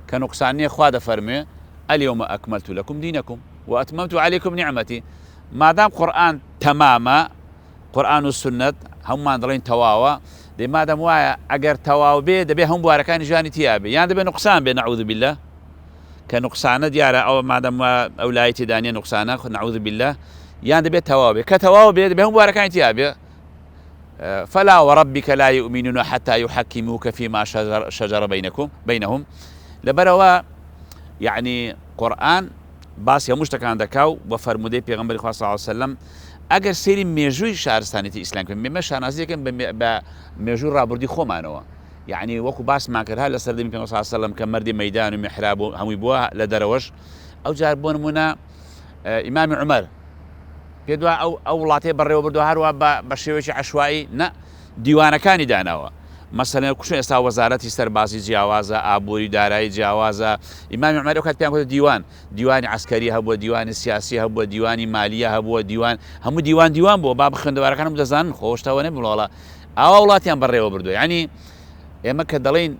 کە نوقسان نییە، خوا دەفەرمێ اليوم أكملت لكم دينكم وأتممت عليكم نعمتي. مادام قرآن تماما، قرآن والسنة هم دڵێن تەواوە، دەی مادام وایە ئەگەر تەواو بێ دەبێ هەموو بوارەکانی ژیانی تیابێ، یان دەبێ نوقسان بێ نەعوذ بالله، کە نوقسانە دیارە ئەوە مادام ئەو لای تێدانیە نوقسانە نەعوذ بالله، یان دەبێت تەواو بێ، کە تەواو بێ دەبێ هەموو بوارەکانی تیابێ. فلا وربك لا يؤمنون حتى يحكموك فيما شجر بينهم لبروا يعني قرآن باسی هەموو شتەکان دەکاو بە فەرمودەی پێغەمبەری خوا صلی الله علیه وسلم ئەگەر سێری مێژووی شارستانێتی ئیسلام بکەین مێمە شانازیەکەن بە مێژووی ڕابردی خۆمانەوە یعنی وەکو باسمان کرد هەر لە سەردەمی پێغەمبەر صلی الله علیه وسلم کە مەردی مەیدان و میحراب و هەمووی بووە لە دەرەوەش ئەو جار بۆ نمونە ئیمامی عومەر پێ دوای ئەو وڵاتەی بەڕێوە بردووە هەروە بە شێوەیەکی عەشوایی نە دیوانەکانی داناوە مەسەلەن کوشتن ئێستا وەزارەتی سەربازی جیاوازە ئابووری دارایی جیاوازە ئیمامی عومەر ئەو کات پێیان گوتە دیوانی عەسکەری هەبووە دیوانی سیاسی هەبووە دیوانی مالیە هەبووە هەموو دیوان بووە با خوێندەوارەکانم دەزانن خۆشتەوە نەبوو وڵا ئاوا وڵاتیان بەڕێوە بردووە یعنی ئێمە کە دەڵێن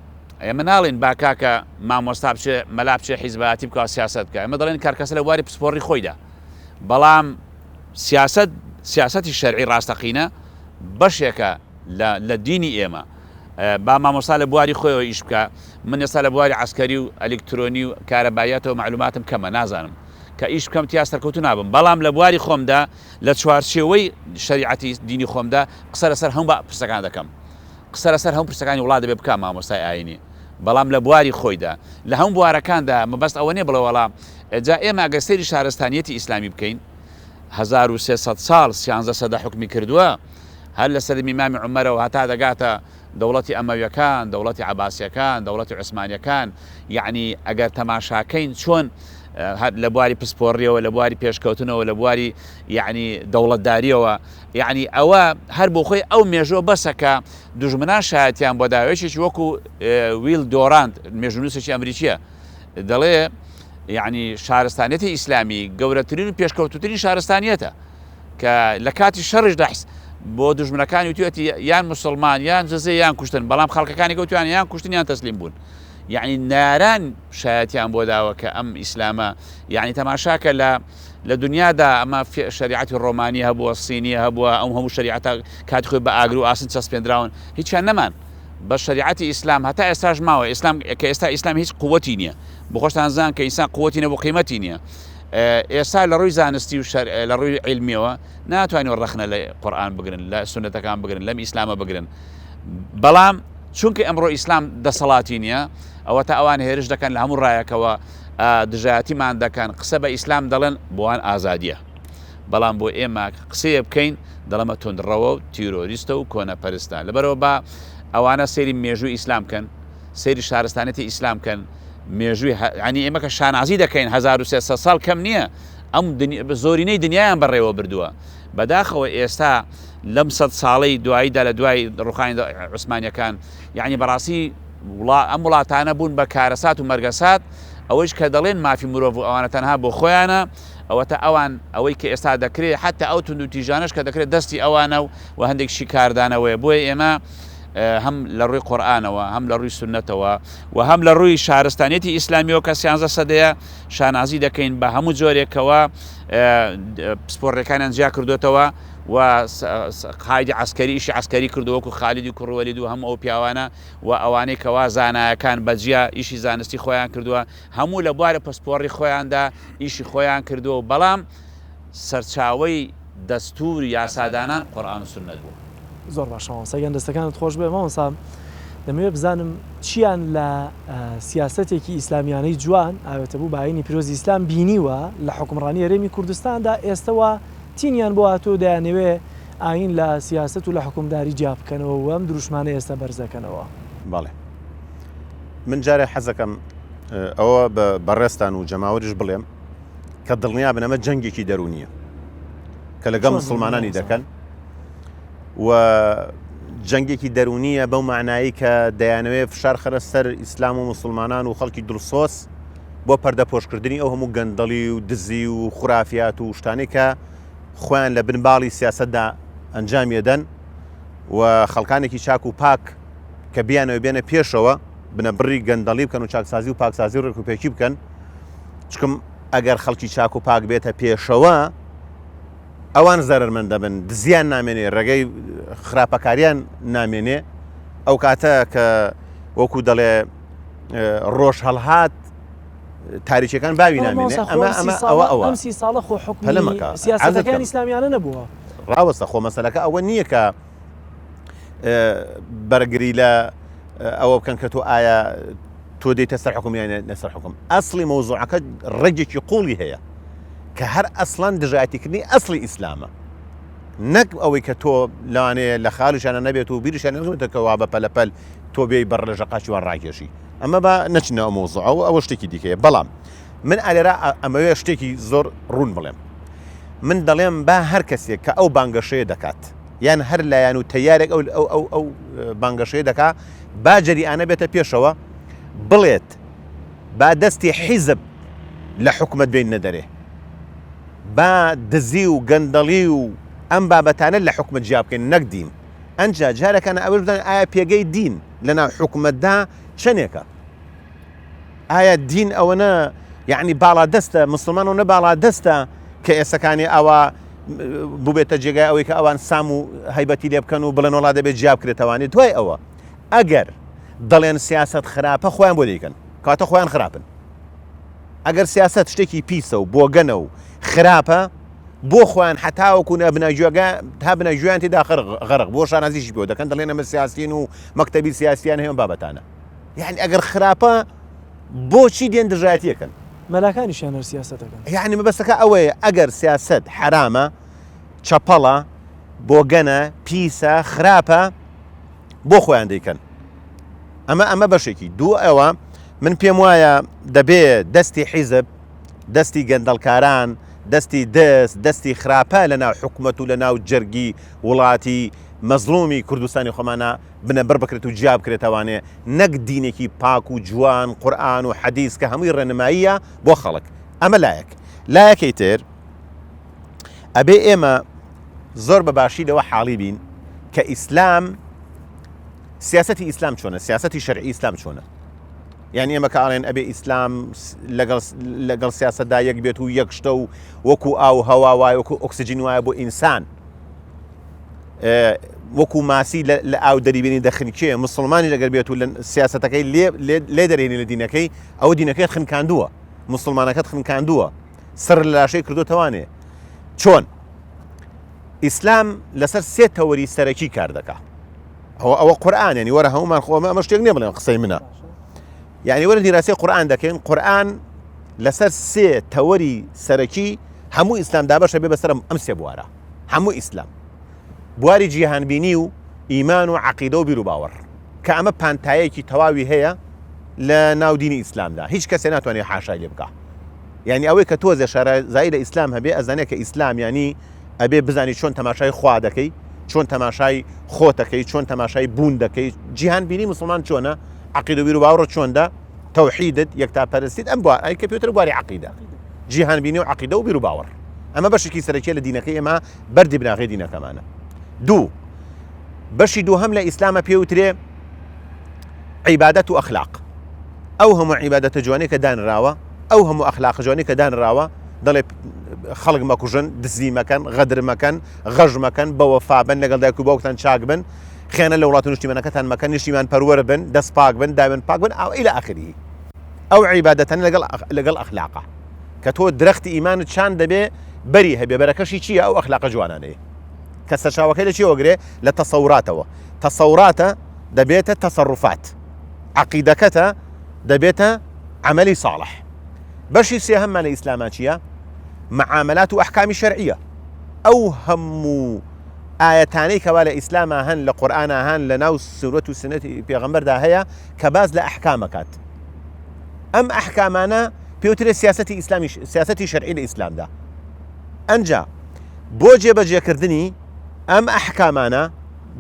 ئێمە ناڵێن با کاکە مامۆستا بچێ مەلا بچێ حیزبەتی بکە سیاست بکە ئێمە دەڵێن کارکەسە لە بواری پسپۆڕی خۆیدا بەڵام سیاسەتی شەرعی ڕاستەقینە بەشێکە لە دینی ئێمە با مامۆستا لە بواری خۆیەوە ئیش بکە من ئێستا لە بواری عەسکەری و ئەلکترۆنی و کارەبایەتەوە معلوماتم کەمە نازانم کە ئیش بکەم تیا سەرکەوتو نابم بەڵام لە بواری خۆمدا لە چوارچێوەی شەریعەتی دینی خۆمدا قسە لەسەر هەموو پرسەکان دەکەم قسە لەسەر هەموو پرسەکانی وڵات دەبێ بکە مامۆستای ئاینی بەڵام لە بواری خۆیدا لە هەموو بوارەکاندا مەبەست ئەوە نیە بڵێ وەڵام جا ئێمە ئەگەر سەیری شارستانیەتی ئیسلامی بکەین 1300 ساڵ 13 سەدە حکمی کردووە هەر لە سەردەمی ئیمامی عومەرەوە هەتا دەگاتە دەوڵەتی ئەمەویەکان دەوڵەتی عەباسیەکان دەوڵەتی عوسمانیەکان یعنی ئەگەر تەماشاکەین چۆن لە بواری پسپۆڕیەوە لە بواری پێشکەوتنەوە لە بواری یعنی دەوڵەتداریەوە یعنی ئەوە هەر بۆ خۆی ئەو مێژووە بەسەکە دوژمنان شایەتیان بۆ داوێشێکی وەکو ویل دۆڕاند مێژونووسێکی ئەمریکیە دەڵێ یعنی شارستانیەتی ئیسلامی گەورەترین و پێشکەوتوترین شارستانیەتە کە لە کاتی شەڕش دەحس بۆ دژمنەکانی وتوێتی یان مسلمان یان جزێ یان کوشتن بەڵام خەڵکەکانی کەوتویان یان کوشتن یان تەسلیم بوون یعنی ناران شایەتیان بۆ داوە کە ئەم ئیسلامە یعنی تەماشاکە لە دنیادا ئەمە شریعەتی ڕۆمانی هەبووە سینی هەبووە ئەم هەموو شریعەتە کاتی خۆی بە ئاگر و ئاسن چەسپێنراون هیچیان نەمان بە شریعەتی ئیسلام هەتا ئێستاش ماوە ئیسلام کە ئێستا ئیسلام هیچ قووەتی نییە بۆ خۆشتان زان کە ئینسان قووەتی نەبوو قیمەتی نییە ئێستا لە ڕووی زانستی و لە ڕووی عیلمیەوە ناتوانین ڕەخنە لە قورئان بگرن لە سونەتەکان بگرن لەم ئیسلامە بگرن بەڵام چونکە ئەمڕۆ ئیسلام دەسەڵاتی نییە ئەوە تا ئەوان هێرش دەکەن لە هەموو ڕایەکەوە دژایەتیمان دەکەن قسە بە ئیسلام دەڵێن بۆوان ئازادیە بەڵام بۆ ئێمە قسەیە بکەین دەڵەمە تونندڕەوە و تیرۆریستە و کۆنەپەرستە لەبەرەوە بە ئەوانە سەیری مێژووی ئیسلام کەن سەیری شارستانەتی ئیسلام کەن مێژووی ینی ئێمە کە شانازی دەکەین 1300 ساڵ کەم نییە ئەم زۆرینەی دنیایان بەڕێوە بردووە بەداخەوە ئێستا لەم 100 ساڵەی دواییدا لە دوای ڕوخانی عوسمانیەکان یعنی بەڕاستی ئەم وڵاتانە بوون بە کارەسات و مەرگەسات ئەوەش کە دەڵێن مافی مرۆڤ و ئەوانە تەنها بۆ خۆیانە ئەوە تا ئەوان ئەوەی کە ئێستا دەکرێت حتا ئەو تونند و تیژانش کە دەکرێت دەستی ئەوانە و هەندێکشی کاردانەوەیە بۆیە ئێمە هەم لە ڕووی قورئانەوە هەم لە ڕووی سونەتەوە و هەم لە ڕووی شارستانیەتی ئیسلامیەوە کە 13 سەدەیە شانازی دەکەین بە هەموو جۆرێکەوە پسپۆڕەکانیان جیا کردوێتەوە و قایدی عسکەری ئیشی عسکەری کردووەکو خالیدی کوڕوەلید و هەموو ئەو پیاوانە و ئەوانەی کەوا زانایەکان بەجیا ئیشی زانستی خۆیان کردووە هەموو لە بوارە پسپۆڕی خۆیاندا ئیشی خۆیان کردووە بەڵام سەرچاوەی دەستور یاسادانان قورئان و سونەت بوو. زۆر باشەوە سەگەن دەستەکانت خۆش بێ مامۆستا دەمەوێت بزانم چیان لە سیاسەتێکی ئیسلامیانەی جوان ئاوێتە بوو باینی پیرۆزی ئیسلام بینیوە لە حکومڕانی هەرێمی کوردستاندا ئێستەوە تینیان بۆ هاتوو دەیانەوێ ئاین لە سیاست و لە حکومداری جیا بکەنەوە و ئەم دروشمانە ئێستا بەرزەکەنەوە. بەڵێ من جارێ حەزەکەم ئەوە بەڕێستان و جەماوەریش بڵێم کە دڵنیا بنەمە جەنگێکی دەرونیە کە لەگەڵ مسلمانانی دەکەن و جەنگێکی دەرونیە بەو معنایی کە دەیانەوێت فشار خەرە سەر ئیسلام و مسلمانان و خەڵکی دڵسۆز بۆ پەردەپۆشکردنی ئەو هەموو گەندەڵی و دزی و خورافیات و شتانی کە خۆیان لە بنباڵی سیاسەتدا ئەنجامیەدەن و خەڵکانێکی چاک و پاک کە بیانەوە بێنە پێشەوە بنە بڕی گەندەڵی بکەن و چاکسازی و پاکسازی و ڕێکوپێکی بکەن چکم ئەگەر خەڵکی چاک و پاک بێتە پێشەوە ئەوان زەرمەند دەبن دزیان نامێنێ ڕێگەی خراپەکاریان نامێنێ ئەو کاتە کە وەکو دەڵێ ڕۆژ هەڵهات تاریکەکان باوی نامێنێ ئەوە ئەم 30 ساڵە خۆ حکومی سیاسەتەکانی ئیسلامیانە نەبووە ڕاوەستە خۆ مەسەلەکە ئەوە نییە کە بەرگری لە ئەوە بکەن کە تۆ ئایا تۆ دێتە سەر حکم یان نەسەر حکم ئەسڵی مەوزوعەکە ڕێگێکی قوڵی هەیە کە هەر ئەسڵان دژایەتیکردنی ئەسڵی ئیسلامە نەک ئەوەی کە تۆ لەوانەیە لە خاڵیشانە نەبێت و بیرشان نەبێتەکەوا بە پەلەپەل تۆ بێی بەڕ لە ژەقاچیوان ڕاکێشی ئەمە بە نەچنەوە مۆزوع ئەوە شتێکی دیکەیە بەڵام من ئالێرا ئەمەوێ شتێکی زۆر ڕوون بڵێم من دەڵێم با هەر کەسێک کە ئەو بانگەشەیە دەکات یان هەر لایەن و تەیارێک ئەو بانگەشەیە دەکات با جەریئانە بێتە پێشەوە بڵێت با دەستی حیزب لە حکومەت بین نەدەرێ با دزی و گەندەڵی و ئەم بابەتانە لە حکومەت جیا بکەین نەک دین ئەنجا جارەکان ئەوە بدەن ئایا پێگەی دین لەناو حکومەتدا چەندێکە ئایا دین ئەوەنە یعنی باڵا دەستە مسلمان و نە باڵا دەستە کە ئێسەکانی ئەوە ببێتە جێگای ئەوەی کە ئەوان سام و هەیبەتی لێ بکەن و بڵێن وڵات دەبێت جیا بکرێتەوانێت دوای ئەوە ئەگەر دەڵێن سیاست خراپە خۆیان بۆ دەیکەن کاتە خۆیان خراپن ئەگەر سیاست شتێکی پیسە و بۆگەنە و خراپە بۆ خۆیان حتاوەکو تا بنەژویان تێدا غەرق بۆ شانازیشی پێوە دەکەن دەڵێن ئەمە سیاسین و مەکتەبی سیاسیان هەیە بابەتانە یعنی ئەگەر خراپە بۆچی دێن دژایەتیەکەن مەلاکانیشیان هەر سیاسەتەکەن یعنی مەبەستەکە ئەوەیە ئەگەر سیاست حرامە چەپەڵە بۆگەنە پیسە خراپە بۆ خۆیان دەیکەن ئەمە بەشێکی دوو ئەوە من پێم وایە دەبێت دەستی حیزب دەستی گەندەڵکاران دەستی خراپە لە ناو حکومەت و لە ناو جەرگی وڵاتی مەزلومی کوردستانی خۆمانە بنە بەر بکرێت و جیا بکرێتەوانێ نەک دینێکی پاک و جوان قورئان و حەدیث کە هەمووی ڕێنماییە بۆ خەڵک ئەمە لایەکەی تر ئەبێ ئێمە زۆر بەباشی لەوە حاڵی بین کە ئیسلام سیاسەتی ئیسلام چۆنە سیاسەتی شەرعی ئیسلام چۆنە یعنی ئێمە کە ئاڵێن ئەبێ ئیسلام لەگەڵ سیاسەتدا یەک بێت و یەک شتە و وەکو ئاو هەوا وایە وەکو ئۆکسجین وایە بۆ ئینسان وەکو ماسی لە ئاو دەریبێنی دەخنکێ مسلمانی لەگەر بێت و لە سیاسەتەکەی لێ دەرێنی لە دینەکەی ئەوە دینەکەیت خنکاندووە مسلمانەکەت خنکاندووە سەر لە لاشەی کردوتەوانێ چۆن ئیسلام لەسەر سێ تەوەری سەرەکی کار دەکات ئەوە قورئان ینی وەرە هەمومان خۆمە ئەمە شتێک نییە بڵێن قسەی منە یعنی وەرە دیراسی قورئان دەکەین قورئان لەسەر سێ تەوەری سەرەکی هەموو ئیسلام دابەشە بێ بەسەر ئەم سێ بوارە هەموو ئیسلام بواری جیهانبینی و ئیمان و عەقیدە و بیر و باوەڕ کە ئەمە پانتایەکی تەواوی هەیە لە ناودینی ئیسلامدا هیچ کەسێ ناتوانێت حاشای لێ بکە یعنی ئەوەی کە تۆزێ شارەزایی لە ئیسلام هەبێ ئەزانێت کە ئیسلام ینی ئەبێ بزانی چۆن تەماشای خوا دەکەی چۆن تەماشای خۆتەکەی چۆن تەماشای بوون دەکەی جیهانبینی مسلمان چۆنە عەقیدە و بیر و باوەڕ چۆندا تەوحیدت یەکتاپەرستیت ئەم ئەی کە پێوتر بواری عەقیدە جیهانبینی و عەقیدە و بیر و باوەڕ ئەمە بەشێکی سەرەکیە لە دینەکەی ئێمە بەردی بناغی دینەکەمانە دوو بەشی دووهەم لە ئیسلامە پێوترێ عیبادەت و ئەخلاق ئەو هەموو عیبادەتە جوانەی کە دانراوە ئەو هەموو ئەخلاق جوانەی کە دانراوە دەڵێ خەڵک مەکوژن دزی مەکەن غەدر مەکەن غەژ مەکەن بە وەفابن لەگەڵ دایک و باوکتان چاک بن خێنە لە وڵات و نیشتیمانەکەتان مەکەن نیشتیمان پەروەرە بن دەست پاک بن داوێن پاک بن ئەو ئیلە ئاخری ئەو عیبادەتەن لەگەڵ ئەخلاقە کە تۆ درەختی ئیمانت چان دەبێ بەری هەبێ بەرەکەشی چییە ئەو ئەخلاقە جوانانەیە کە سەرچاوەکەی لە چی وەگرێ لە تەسەوراتەوە تەسەوراتە دەبێتە تەسەڕوفات عەقیدەکەتە دەبێتە عەمەلی ساڵح بەشی سێهەممان لە ئیسلاما چییە معاملات و ئەحکامی شەرعیە ئەو هەموو ئاەتانەی کەوا لە ئیسلامە هەن لە قورئانە هەن لە ناو سورەت و سنەتی پێغەمبەردا هەیە کە باز لە ئەحکامەکات ئەم ئەحکامانە پێوترێ سیاسەتی ئیسلامی سیاسەتی شەرعی لە ئیسلامدا ئەنجا بۆ جێبەجێکردنی ئەم ئەحکامانە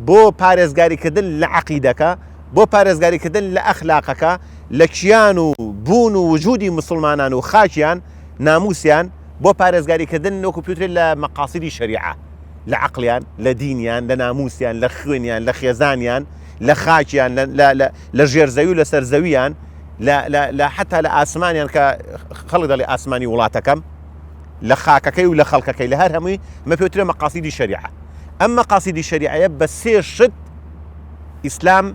بۆ پارێزگاریکردن لە عەقیدەکە بۆ پارێزگاریکردن لە ئەخلاقەکە لە کیان و بوون و وجودی مسلمانان و خاکیان ناموسیان بۆ پارێزگاریکردن وەکو پێوترێ لە مەقاسیدی شەریعە لە عەقلیان لە دینیان لە ناموسیان لە خوێنیان لە خێزانیان لە خاکیان لە ژێرزەوی و لە سەرزەویان لە حتا لە ئاسمانیان کە خەڵک دەڵێ ئاسمانی وڵاتەکەم لە خاکەکەی و لە خەڵکەکەی لە هەر هەمووی مە پێوترێ مەقاسیدی شەریعە ئەم مەقاسیدی شەریعەیە بە سێ شت ئیسلام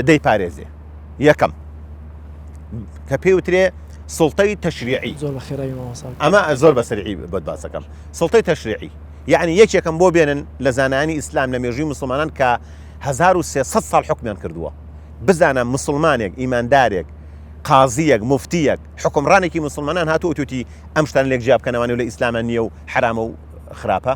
دەیپارێزێ یەکەم کە پێوترێ سڵتەی تەشریعی زۆر بە خێرایی مامۆستا ئەمە زۆر بەسەرعی بەدباسەکەم سڵتەی تەشریعی یعنی یەکێکم بۆ بێنن لە زانانی ئیسلام لە مێژووی مسلمانان کە 1300 ساڵ حکمیان کردووە بزانە مسلمانێک ئیماندارێک قازیەک مفتیەک حکمڕانێکی مسلمانان هاتووە توتی ئەم شتان لێک جیاب بکەنەوەی و لە ئیسلامە نییە و حرامە و خراپە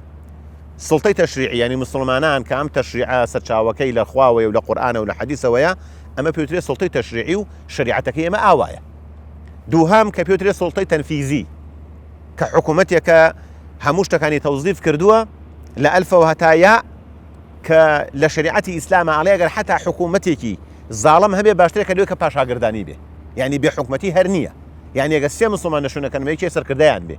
سڵتەی تەشریعی ینی مسلمانان کە ئەم تەشریعە سەرچاوەکەی لە خواوەیە و لە قورئانە و لە حەدیثەوەیە ئەمە پێوترێت سڵتەی تەشریعی و شریعەتەکەی ئێمە ئاوایە دووهام کە پێوترێت سڵتەی تەنفیزی کە حکوومەتێکە هەموو شتەکانی تەوزیف کردووە لە ئەلفەوە هەتا یا کە لە شریعەتی ئیسلامە ئاڵێگەر حتا حکوومەتێکی زاڵم هەبێ باشترێکە دوێ کە پاشاگردانی بێ یعنی بێ حکومەتی هەر نییە یعنی ئەگە سێ مسلمان نەشونەکەنمەیەکی سەرکردیان بێ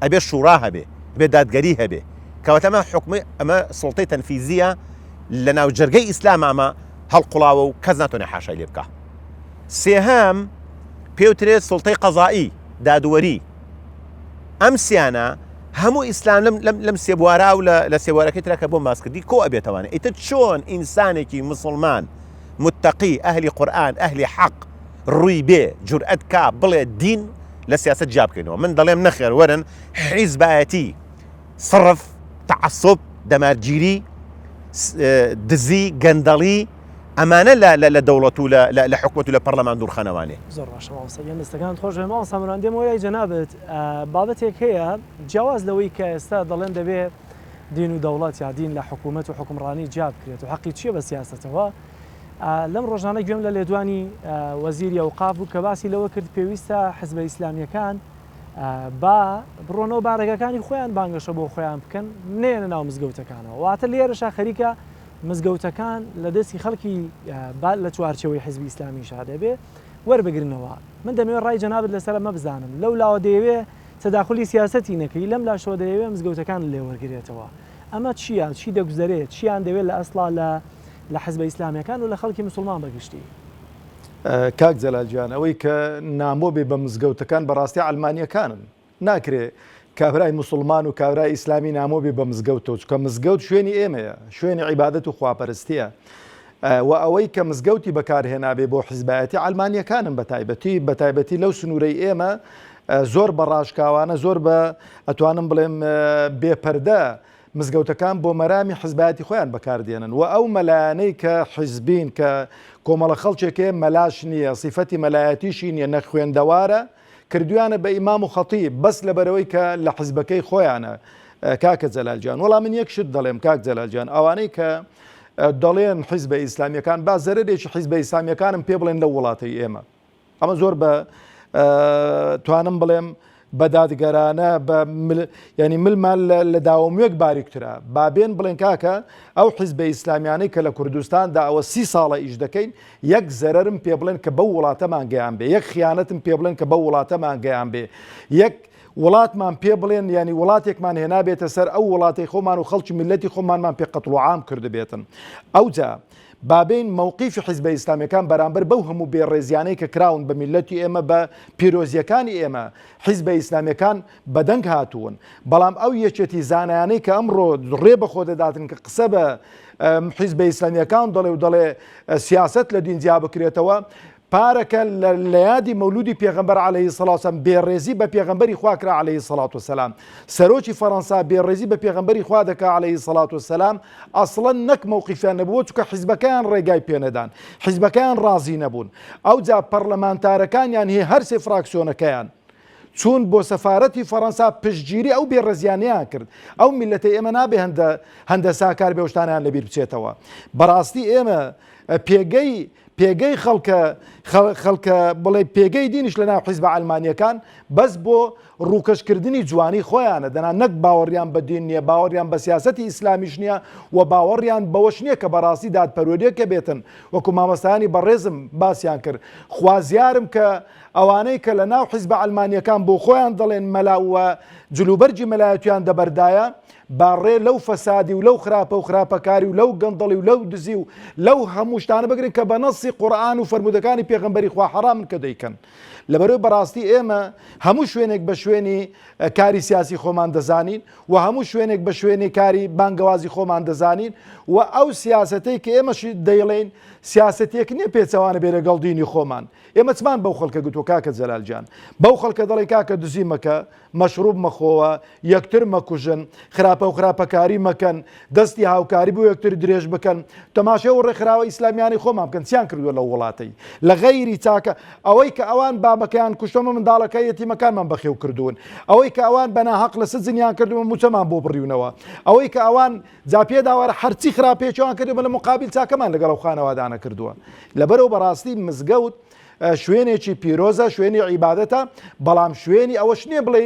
ئەبێ شوڕا هەبێ بێ دادگەری هەبێ کەواتەمە حکومی ئەمە سڵتەی تەنفیزیە لە ناو جەرگەی ئیسلام ئەمە هەڵقوڵاوە و کەس ناتوانێت حاشای لێ بکە سێهەم پێوترێت سڵتەی قەزایی دادوەری ئەم سیانە هەموو ئیسلام لەم سێبوارا و لە سێوارەکەی ترەکە بۆ ماسکردی کۆ ئەبێتەوانە ئیتر چۆن ئینسانێکی مسلمان متقی ئەهلی قورئان ئەهلی حەق ڕووی بێ جورئەت کا بڵێ دین لە سیاست جا بکەینەوە من دەڵێم نەخێر وەرن حیزبایەتی صرف تعسب دەمارگیری دزی گەندەڵی ئەمانە لە دەوڵەت و لە حکومەت و لە پەرلەمان دوورخانەوانێ زۆر باشە دەستەکان خۆش ماوە سامران دێم وەیە جەنابەت بابەتێک هەیە جیاواز لەوەی کە ئێستا دەڵێن دەبێ دین و دەوڵەت یا دین لە حکوومەت و حکمڕانی جا بکرێت و حەقی چییە بە سیاستەوە لەم ڕۆژانە گوێم لە لێدوانی وەزیری ئەوقاف بوو کە باسی لەوە کرد پێویستە حزبە ئیسلامیەکان با بڕۆنەوە بارەگەکانی خۆیان بانگەشە بۆ خۆیان بکەن نێنە ناو مزگەوتەکانەوە واتە لێرەشا خەریکە مزگەوتەکان لە دەستی خەڵکی لە چوارچەوەی حزبی ئیسلامی شادەبێ وەربگرنەوە من دەمەوێت ڕای جەنابەت لەسەر ئەمە بزانم لەو لاوە دەیەوێ تەداخلی سیاسەتی نەکەی لەم لاشەوە دەیەوێ مزگەوتەکان لێ وەرگێتەوە ئەمە چییە چی دەگوزارێت چیان دەوێت لە ئەسڵا لە حزبە ئیسلامیەکان و لە خەڵکی مسلمان بەگشتی کاک جەلالجان ئەوەی کە نامۆ بێ بە مزگەوتەکان بەڕاستی ئەڵمانیەکانن ناکرێ کابرای مسلمان و کابرای ئیسلامی نامۆ بێ بە مزگەوتەوە چکە مزگەوت شوێنی ئێمەیە شوێنی عیبادەت و خواپەرستیە و ئەوەی کە مزگەوتی بەکارهێنابێ بۆ حیزبایەتی ئەڵمانیەکانن بەتایبەتی لەو سنوورەی ئێمە زۆر بە ڕاشکاوانە زۆر بە ئەتوانم بڵێم بێپەردە مزگەوتەکان بۆ مەرامی حیزبایەتی خۆیان بەکاردێنن و ئەو مەلایانەی کە حیزبین کە کۆمەڵە خەڵکێکێ مەلاش نییە سیفەتی مەلایەتیشی نییە نەخوێندەوارە کردویانە بە ئیمام و خەتیب بەس لەبەرەوەی کە لە حیزبەکەی خۆیانە کاکە جەلالجان وەڵام من یەک شت دەڵێم کاک جەلالجان ئەوانەی کە دەڵێن حیزبە ئیسلامیەکان با زەرێکی حیزبە ئیسلامیەکانم پێ بڵێن لە وڵاتی ئێمە ئەمە زۆر بە توانم بڵێم بەدادگەرانە ینی ملمان لە داوەمویەک باریکترە بابێن بڵێن کاکە ئەو حیزبە ئیسلامیانەی کە لە کوردستاندا ئەوە 30 ساڵە ئیش دەکەین یەک زەرم پێ بڵێن کە بەو وڵاتەمان گەیان بێ یەک خیانەتم پێ بڵێن کە بەو وڵاتەمان گەیان بێ یەک وڵاتمان پێ بڵێن ینی وڵاتێکمان هێنابێتە سەر ئەو وڵاتی خۆمان و خەڵکی میلەتی خۆمانمان پێ قەتڵ و عام کردبێتن ئەوجا بابین مووقیفی حیزبە ئیسلامیەکان بەرامبەر بەو هەموو بێڕێزیانەی کە کراون بە میلەتی ئێمە بە پیرۆزیەکانی ئێمە حیزبە ئیسلامیەکان بەدەنگ هاتوون بەڵام ئەو یەکێتی زانایانەی کە ئەمڕۆ ڕێ بە خۆ دەداتن کە قسە بە حیزبە ئیسلامیەکان دەڵێ و دەڵێ سیاست لە دین جیا بکرێتەوە پارەکە لە یادی مەولودی پێغەمبەر عەلەیهی سەڵات وسەلام بێڕێزی بە پێغەمبەری خوا کرا عەلەیهی سەڵات وسەلام سەرۆکی فەڕەنسا بێڕێزی بە پێغەمبەری خوا دەکا عەلەیهی سەڵات وسەلام ئەسڵەن نەک مووقیفیان نەبووە چونکە حیزبەکەیان ڕێگای پێنەدان حیزبەکەیان ڕازی نەبوون ئەوجا پەرلەمانتارەکانیان هەیە هەر سێ فراکسیۆنەکەیان چون بۆ سەفارەتی فەڕەنسا پشتگیری ئەو بێڕێزیانیان کرد ئەو میلەتەی ئێمە نابێ هەندە ساکار بێ شتانیان لەبیر بچێتەوە بەڕاستی ئێمە پێگەی خەڵکە بڵێ پێگەی دینیش لە ناو حیزبە ئەڵمانیەکان بەس بۆ ڕووکەشکردنی جوانی خۆیانە دەنا نەک باوەڕیان بە دین نییە باوەڕیان بە سیاسەتی ئیسلامیش نییە و باوەڕیان بەوەش نییە کە بەڕاستی دادپەروەریەکە بێتن وەکو مامەستانی بەڕێزم باسییان کرد خوازیارم کە ئەوانەی کە لە ناو حیزبە ئەڵمانیەکان بۆ خۆیان دەڵێن مەلاوە جلوبەرجی مەلایەتیان دەبەردایە باڕێ لەو فەسادی و لەو خراپە و خراپەکاری و لەو گەندەڵی و لەو دزی و لەو هەموو شتانە بگرن کە بە نەسی قورئان و فەرمودەکانی پێغەمبەری خوا حەرامن کە دەیکەن لەبەرەوەی بەڕاستی ئێمە هەموو شوێنێک بە شوێنی کاری سیاسی خۆمان دەزانین و هەموو شوێنێک بە شوێنی کاری بانگەوازی خۆمان دەزانین و ئەو سیاسەتەی کە ئێمەشی دەیڵێن سیاسەتێک نییە پێچەوانە بێ لەگەڵ دینی خۆمان ئێمە چمان بەو خەڵکە گوتووە کاکە جەلالجان بەو خەڵکە دەڵێ کاکە دزی مەکە مەشروب مەخۆوە یەکتر مەکوژن خراپە خراپە و خراپەکاری مەکەن، دەستی هاوکاری بۆ یەکتر درێژ بکەن، تەماشای و ڕێکخراوە ئیسلامیانی خۆمان بکەن چیان کردووە لە وڵاتەی لە غەیری چاکە ئەوەی کە ئەوان بابەکەیان کوشتەمە منداڵەکە یەتیمەکانمان بەخێو کردوون، ئەوەی کە ئەوان بەناحەق لە سزنیان کردووە موچەمان بۆ بڕیونەوە، ئەوەی کە ئەوان جاپێداوەرە هەرچی خراپێکیان کردووە لە مقابل چاکەمان لەگەڵ ئەو خانەوادانە کردووە. لەبەرەوە بەڕاستی مزگەوت شوێنێکی پیرۆزە، شوێنی عیبادەتە، بەڵام شوێنی ئەوەش نییە بڵێ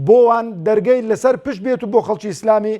بۆوان دەرگەی لەسەر پشت بێت و بۆ خەڵکی ئیسلامی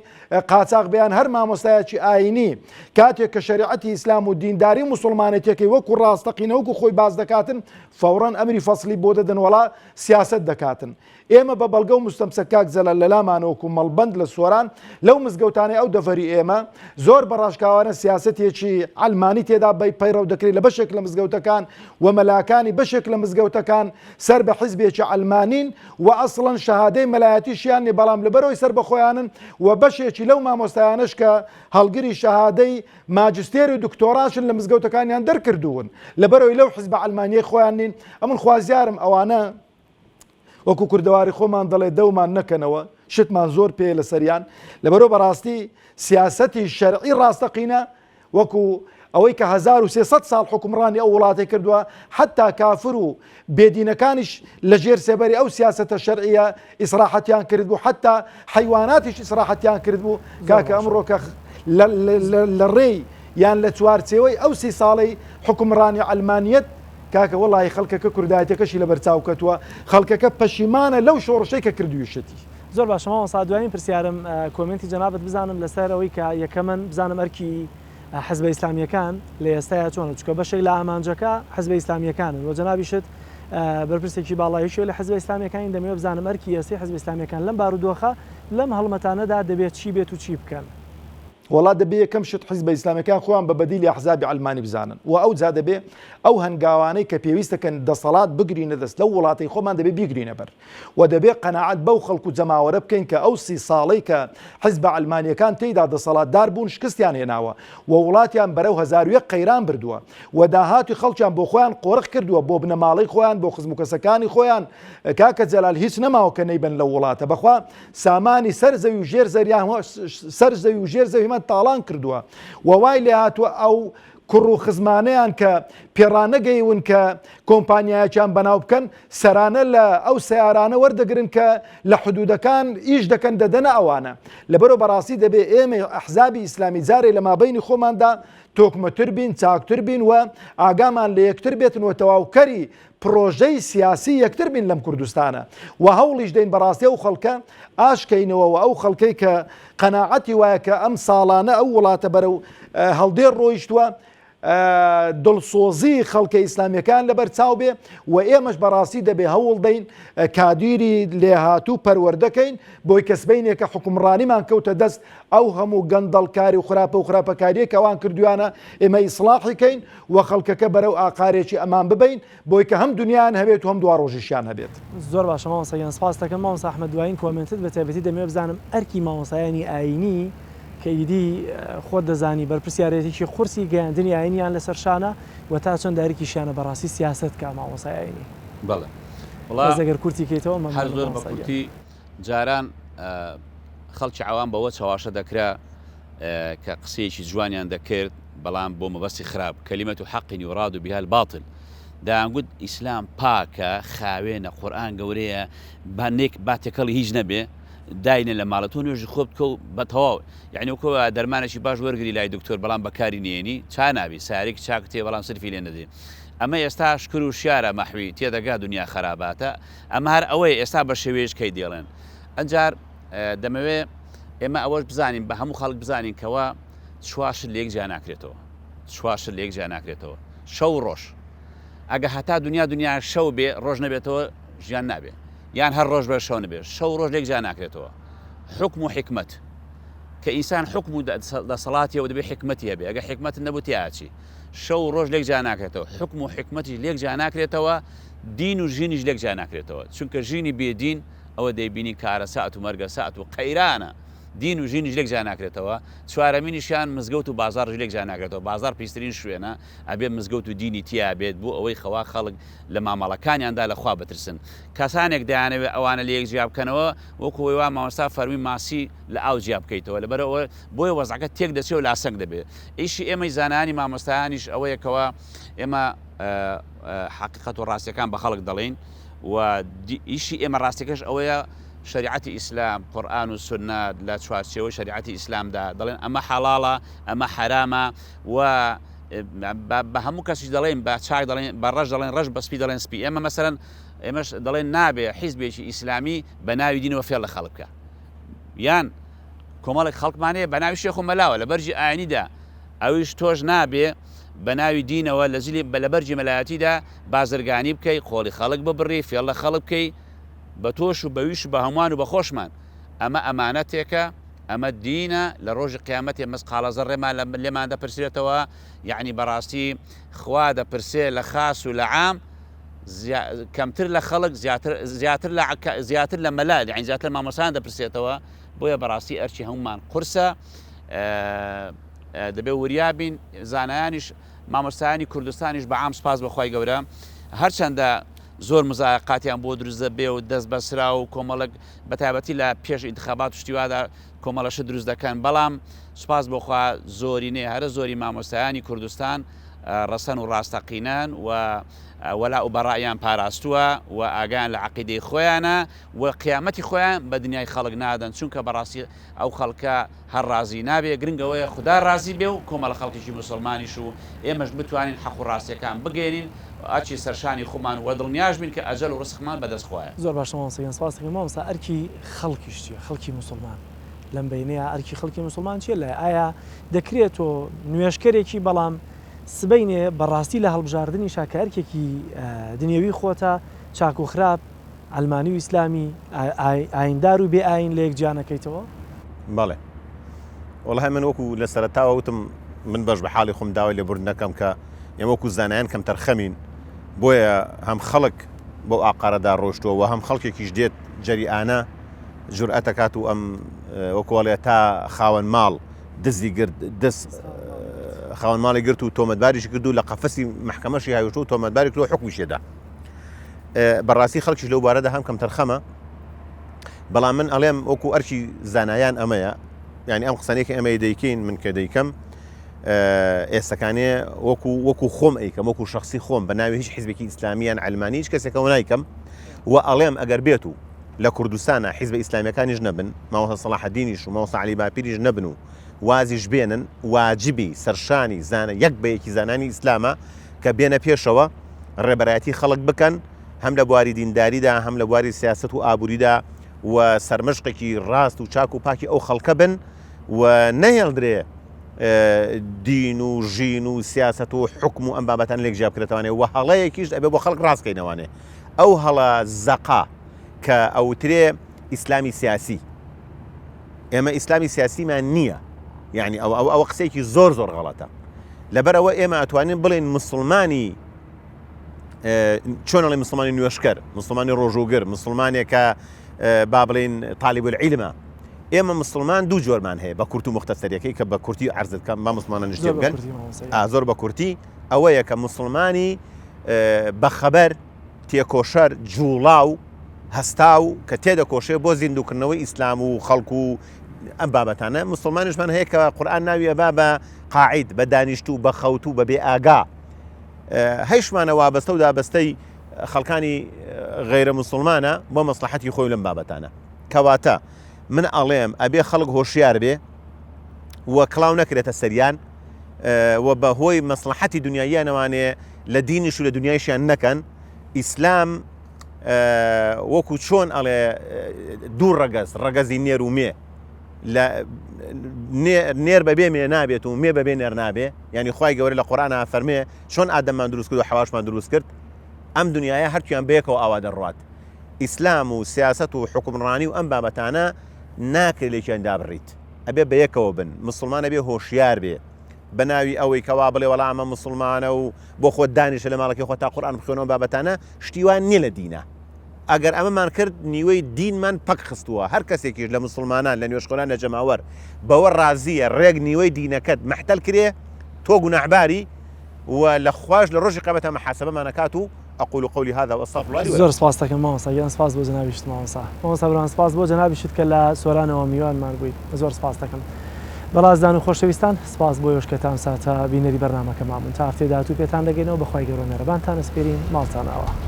قاچاق بیان هەر مامۆستایەکی ئاینی کاتێک کە شریعەتی ئیسلام و دینداری موسڵمانێتێکی وەکو ڕاستەقینە وەکو خۆی باز دەکاتن فەوڕەن ئەمری فەسلی بۆ دەدەن وەڵا سیاست دەکاتن. ئێمە بە بەڵگە و مستەمسە کاک زەلال لە لامانەوەکو مەڵبەند لە سۆران لەو مزگەوتانەی ئەو دەڤەری ئێمە زۆر بەڕاشکاوانە سیاسەتێکی ئەلمانی تێدا پەیڕەو دەکرێت لە بەشێک لە مزگەوتەکان و مەلاکانی بەشێک لە مزگەوتەکان سەر بە حیزبێکی ئەلمانین و ئەسڵەن شەهادەی مەلایەتیشیان نێ، بەڵام لەبەرەوەی سەر بەخۆیانن و بەشێکی لەو مامۆستایانش کە هەڵگری شەهادەی ماجستێر و دکتۆراشن لە مزگەوتەکانیان دەرکردوون لەبەرەوەی لەو حیزبە ئەلمانیەی خۆیان نین. ئەمن خوازیارم ئەوانە وەکو کوردەواری خۆمان دەڵێ دەومان نەکەنەوە، شتمان زۆر پێ لە سەریان. لەبەرەوە بەڕاستی سیاسەتی شەرعی ڕاستەقینە وەکو ئەوەی کە 1300 ساڵ حکومڕانی ئەو وڵاتی کردووە، حتا کافر و بێدینەکانیش لە ژێر سێبەری ئەو سیاسەتە شەرعیە ئیسراحەتیان کرد بوو، حتا حیواناتیش ئیسراحەتیان کرد بوو. کاکە ئەمڕۆکە لە ڕێی یان لە چوارچێوەی ئەو 30 ساڵەی حکومڕانی ئەلمانیەت کاکە وەڵی خەڵکەکە کوردایەتەکەشی لە بەرچاو کەتووە، خەڵکەکە پەشیمانە لەو شۆڕشەی کە کردوویشتی. زۆر باشە مامۆستا دوایین پرسیارم کۆمنتی جەنابەت بزانم لەسەر ئەوەی کە یەکەمەن بزانم ئەرکی حزبە ئیسلامیەکان لە ئێستایا چۆنە، چکە بەشێک لە ئامانجەکە حزبە ئیسلامیەکانن و جەنابیشت بەرپرسێکی باڵایشی لە حزبە ئیسلامیەکانی دەمەوێت بزانم ئەرکی ئێستی حزبە ئیسلامیەکان لەم بارودۆخە لەم هەڵمەتانەدا دەبێت چی بێت و چی بکەن؟ وڵا دەبێ یەکەم شت حیزبە ئیسلامیەکان خۆیان بە بەدیلی ئەحزابی ئەلمانی بزانن و ئەو جا دەبێ ئەو هەنگاوانەی کە پێویستەکەن دەسەڵات بگرینە دەست لەو وڵاتی خۆمان دەبێ بیگرینە بەر و دەبێ قەناعەت بەو خەڵکو جەماوەرە بکەین کە ئەو 30 ساڵەی کە حیزبە ئەلمانیەکان تێیدا دەسەڵاتدار بوون شکستیان هێناوە و وڵاتیان بەرەو 1001 قەیران بردووە و داهاتی خەڵکیان بۆ خۆیان قۆڕق کردووە بۆ بنەماڵی خۆیان بۆ خزم و کەسەکانی خۆیان. کاکە جەلال هیچ نەماوە کە نەیبن لە وڵاتە بەخوا سامانی سەر زەوی و ژێر زەریان سەر زەوی و ژێر زەویمان تاڵان کردووە و وای لێ هاتووە ئەو کوڕ و خزمانەیان کە پێڕانەگەیون کە کۆمپانیایەکیان بەناو بکەن سەرانە لە ئەو سیارانە وەردەگرن کە لە حدودەکان ئیش دەکەن دەدەنە ئەوانە. لەبەرەوە بەڕاستی دەبێ ئێمە ئەحزابی ئیسلامی جارێ لە مابەینی خۆماندا تۆکمەتر بین، چاکتر بین و ئاگامان لە یەکتر بێتن و تەواوکەری پرۆژەی سیاسی یەکتر بین لەم کوردستانە و هەوڵیش دەین بەڕاستی ئەو خەڵکە ئاشکەینەوە و ئەو خەڵکەی کە قەناعەتی وایە کە ئەم ساڵانە ئەو وڵاتە بەرەو هەڵدێر ڕۆیشتووە دڵسۆزی خەڵکە ئیسلامیەکان لەبەر چاو بێ و ئێمەش بەڕاستی دەبێ هەوڵ دەین کادیری لێهاتوو پەروەردەکەین بۆی کەسبینێکە حکومڕانیمان کەوتە دەست ئەو هەموو گەندەڵکاری و خراپە و خراپەکاریە کە ئەوان کردویانە ئێمە ئیسلاحیکەین و خەڵکەکە بەرەو ئاقارێکی ئەمان ببین بۆی کە هەم دنیایان هەبێت و هەم دوا ڕۆژیشیان هەبێت. زۆر باشە مامۆستا سپاس دەکەم مامۆستا ئەحمەد دوایین کۆمنتت بە تایبەتی دەمەوێت بزانم ئەرکی مامۆستایانی ئاینی کە ئیدی خۆت دەزانی بەرپرسیارەتێکی قورسی گەیاندنی ئاینیان لەسەر شانە و تا چەند دایرێکیشیانە بەڕاستی سیاست کا مامۆستای ئاینی. بەڵێ ئەگەر کورتی کەیتەوە هەر زۆر بە کورتی جاران خەڵکی عوام بەوە چاواشە دەکرا کە قسەیەکی جوانیان دەکرد بەڵام بۆ مەبەستی خراپ کەلیمەت و حەقی یوراد بها الباطل دایانگوت ئیسلام پاکە خاوێنە قورئان گەورەیە با تێکەڵی هیچ نەبێ داینە لە ماڵەتۆ نوێژی خۆ بکە و بە تەواو یعنی وەکو دەرمانێکی باش وەرگری لای دکتۆر بەڵام بەکاری نێنی چا نابی سارێکی چاک تێ بەڵام سرفی لێ نەدێ. ئەمە ئێستا شکر و شیارە مەحوی تێدەگا دنیا خراپاتە ئەمە هەر ئەوەی ئێستا بە شێوەیەشکەی دێڵێن. ئەجار دەمەوێ ئێمە ئەوەش بزانین بە هەموو خەڵک بزانین کەەوە چواشت لێک جیا ناکرێتەوە چواشت لێک جیا ناکرێتەوە شەو ڕۆژ ئەگە هەتا دنیا شەو بێ ڕۆژ نەبێتەوە ژیان نابێ یان هەر ڕۆژ بە شەو نەبێت شەو ڕۆژ لێک جیا ناکرێتەوە. حکم و حکمت کە ئینسان حکم و دەسەڵاتیەوە دەبێت حکمەتی هەبێ ئەگە حکمت نەبوو تیاچی شەو ڕۆژ لێک جیا ناکرێتەوە حکم و حکمەتی لێک جیا ناکرێتەوە دین و ژینیش لێک جیا ناکرێتەوە چونکە ژینی بێدین ئەوە دەیبینی کارە ساعت و مەرگە ساعت و قەیرانە دین و ژینی ژلێک جا ناکرێتەوە چوارەمینیشیان مزگەوت و بازار ژلێک جا ناکرێتەوە بازار پێشترین شوێنە ئەبێ مزگەوت و دینی تیا بێت بۆ ئەوەی خەوا خەڵک لە مامەڵەکانیاندا لەخوا بترسن کەسانێک دەیانەوێت ئەوانە لە یەک جیا بکەنەوە وەکو وا مامۆستا فەرمی ماسی لە ئاو جیا بکەیتەوە لەبەرەوە بۆیە وەزعەکە تێک دەچێت و لاسەنگ دەبێت ئیشی ئێمەی زانانی مامۆستایانیش ئەوەیەکەوە ئێمە حقیقەت و ڕاستیەکان بە خەڵک دەڵێن و ئیشی ئێمە ڕاستیەکەش ئەوەیە شریعەتی ئیسلام قورئان و سنت لە چوارچێوەی شریعەتی ئیسلامدا دەڵێن ئەمە حەڵاڵە ئەمە حرامە و بە هەموو کەسیش دەڵێن بە چاک دەڵێن بە ڕەش دەڵێن ڕەش بە سپی دەڵێن سپی ئێمە مەسەرەن ئێمەش دەڵێن نابێ حیزبێکی ئیسلامی بە ناوی دینەوە فێڵ لە خەڵک بکە یان کۆمەڵێک خەڵکمانەیە بە ناوی شێخ و مەلاوە لە بەرجی ئاینیدا ئەویش تۆش نابێ بە ناوی دینەوە لە زیلی لە بەرجی مەلایەتیدا بازرگانی بکەی قۆڵی خەڵک ببڕی فێڵ لە خەڵک بکەی بە تۆش و بەویش و بە هەمووان و بە خۆشمان ئەمە ئەمانەتێکە ئەمە دینە لە ڕۆژی قیامەتێ مەسقالە ڕێمان لێمان دەپرسێتەوە یعنی بەڕاستی خوا دەپرسێ لە خاس و لە عام کەمتر لە خەڵک زیاتر لە مەلا یعنی زیاتر مامۆسان دەپرسێتەوە بۆیە بەڕاستی ئەرچی هەمومان قورسە دەبێ وریابین زانایانیش مامۆستایانی کوردستانیش بە عام سپاس بەخوای گەورە هەرچەندە زۆر مزایقاتیان بۆ دروست دەبێ و دەست بەسرا و کۆمەڵک بەتایبەتی لە پێش ئینتخابات و شتیوادا کۆمەڵەشە دروست دەکەن بەڵام سوپاس بۆخوا زۆرینێ هەرە زۆری مامۆستایانی کوردستان ڕەسەن و ڕاستەقینان و وەلا و بەڕایان پاراستووە و ئاگیان لە عەقیدەی خۆیانە و قیامەتی خۆیان بە دنیای خەڵک نادەن چونکە بەڕاستی ئەو خەڵکە هەر ڕازی نابێ گرنگەوەی خوددا ڕازی بێ و کۆمەڵە خەڵکیشی مسلمانیش و ئێمەش بتوانین حەق و ڕاستیەکان بگێنین ئاچی سەرشانی خۆمان و دڵنیاش بین کە ئەجەل و ڕزقمان بەدەست خۆیە زۆر باش مامۆستا سپاس دەکەم مامۆستا ئەرکی خەڵکیش چییە خەڵکی مسلمان لەم بینەیە ئەرکی خەڵکی مسلمان چیە لە ئایا دەکرێت و نوێشکەرێکی بەڵام سبەینێ بەڕاستی لە هەڵبژاردننی شاکارکێکی دنیەوی خۆتە چاک و خراپ ئەلمانی و ئیسلامی ئایندار و بێ ئاین لە یەک جیانەکەیتەوە بەڵێ وەڵای من وەکو لە سەرەتاوە وتم من بەش بە حاڵی خۆم داوای لێبوردنەکەم کە ئێمە وەکو زانایان کەم تەرخەمین بۆیە هەم خەڵک بۆ ئاقارەدا ڕۆشتووە و هەم خەڵکێکیش دێت جەریئانە جورئەتەکات و ئەم وەکوڵێ تا خاوەن ماڵ دزی گرت دەست خاوەن ماڵی گرت و تۆمەتباریشی کردو لە قەفەسی محکەمەشی هاوشتو و تۆمەتباری کرد و حکمیشێدا بەڕاستی خەڵکیش لەو بارەدا هەم کەم تەرخەمە بەڵام من ئەڵێم وەکو ئەرکی زانایان ئەمەیە یعنی ئەم قسانەیەکە ئەمە دەیکەین من کە دەیکەم ئێستەکانێ وەکو خۆم ئەیکەم وەکو شخصی خۆم بە ناوی هیچ حیزبێکی ئیسلامیان علمانی هیچ کەسێکەوە نایکەم و ئەڵێم ئەگەر بێت و لە کوردستانە حیزبە ئیسلامیەکانیش نەبن مامۆستا سەلاحەدینیش و مامۆستا عەلی باپیریش نەبن و وازیش بێنن واجبی سەرشانی زانە یەک بەیەکی زانانی ئیسلامە کە بێنە پێشەوە ڕێبەرایەتی خەڵک بکەن هەم لە بواری دینداریدا هەم لە بواری سیاست و ئابووریدا و سەرمەشقێکی ڕاست و چاک و پاکی ئەو خەڵکە بن و نەهێڵدرێ دین و ژین و سیاست و حکم و ئەم بابەتان لێک جیا بکرێتوانێ و هەڵەیەکیش ئەبێ بۆ خەڵک ڕاستکەینەوانێ ئەو هەڵە زەقا کە ئەوترێ ئیسلامی سیاسی ئێمە ئیسلامی سیاسیمان نییە یعنی ئەو قسەیەکی زۆر غەڵەتە لەبەرەوە ئێمە ئەتوانین بڵێن مسلمانی چۆنەڵی مسلمانی نوێشکەر مسلمانی ڕۆژوگەر مسلمانێک کە با بڵێن طالب العیلمە ئێمە مسلمان دوو جۆرمان هەیە بە کورت و مختصریەکەی کە بە کورتی عەرز دەکەم با مسلمانە نیشتێ بگەن زۆر بە کورتی ئەوەیە کە مسلمانی بەخەبەر تێکۆشەر جوڵاو هەستاو کە تێدەکۆشێ بۆ زیندووکردنەوەی ئیسلام و خەڵکو و ئەم بابەتانە مسلمانیشمان هەیە کە قورئان ناویە بە قاعید بە دانیشتوو بە خەوتو بە بێ ئاگا هەیشمانە وابەستە و دابەستەی خەڵکانی غەیرە مسلمانە بۆ مەسلحەتی خۆی لەم بابەتانە کەواتە من ئەڵێم ئەبێ خەڵک هۆشیار بێ وە کڵاو نەکرێتە سەریان و بە هۆی مەسلحەتی دنیاییانەوانێ لە دینیش و لە دنیایشیان نەکەن ئیسلام وەکو چۆن ئەڵێ دوو ڕەگەزی نێر و مێ نێر بەبێ مێ نابێت و مێ بەبێ نێر نابێ یعنی خوای گەورە لە قورئانە فەرمێ چۆن ئادەممان دروست کرد و حەواشمان دروست کرد ئەم دنیاە هەرچیان بەیەکەوە ئاوا دەڕوات ئیسلام و سیاست و حکمڕانی و ئەم بابەتانە ناکرێت لێکیان دابڕیت ئەبێ بەیەکەوە بن مسلمانە بێ هۆشیار بێ بە ناوی ئەوەی کەوا بڵێ وەڵام ئەمە مسلمانە و بۆ خۆت دانیشە لە ماڵەکەی خۆ تا قورئان بخوێنەوە بابەتانە شتیوان نییە لە دینە ئەگەر ئەمەمان کرد نیوەی دینمان پەک خستووە هەر کەسێکیش لە مسلمانان لە نوێشخۆران لە جەماوەر بەوە ڕازیە ڕێک نیوەی دینەکەت مەحتەل کرێ تۆ گوناحباری و لە خوۆش لە ڕۆژی قیامەتە محاسبەمانەکات و أقول قولي هذا وأستغفر الله لي ولكم. زۆر سپاس دەکەم مامۆستا گیان سپاس بۆ جەنابیشت مامۆستا بران سپاس بۆ جەنابیشت کە لە سۆرانەوە میوانمان بوویت زۆر سپاس دەکەم بەڕازدان و خۆشەویستان سپاس بۆ یۆشکەتان ساتە بینەری بەرنامەکەمامون تا هەفتەی داهاتوو پێتان دەگەینەوە بەخوای گەورە مێرەبانتان ئەسپێرین ماڵتان ئاوە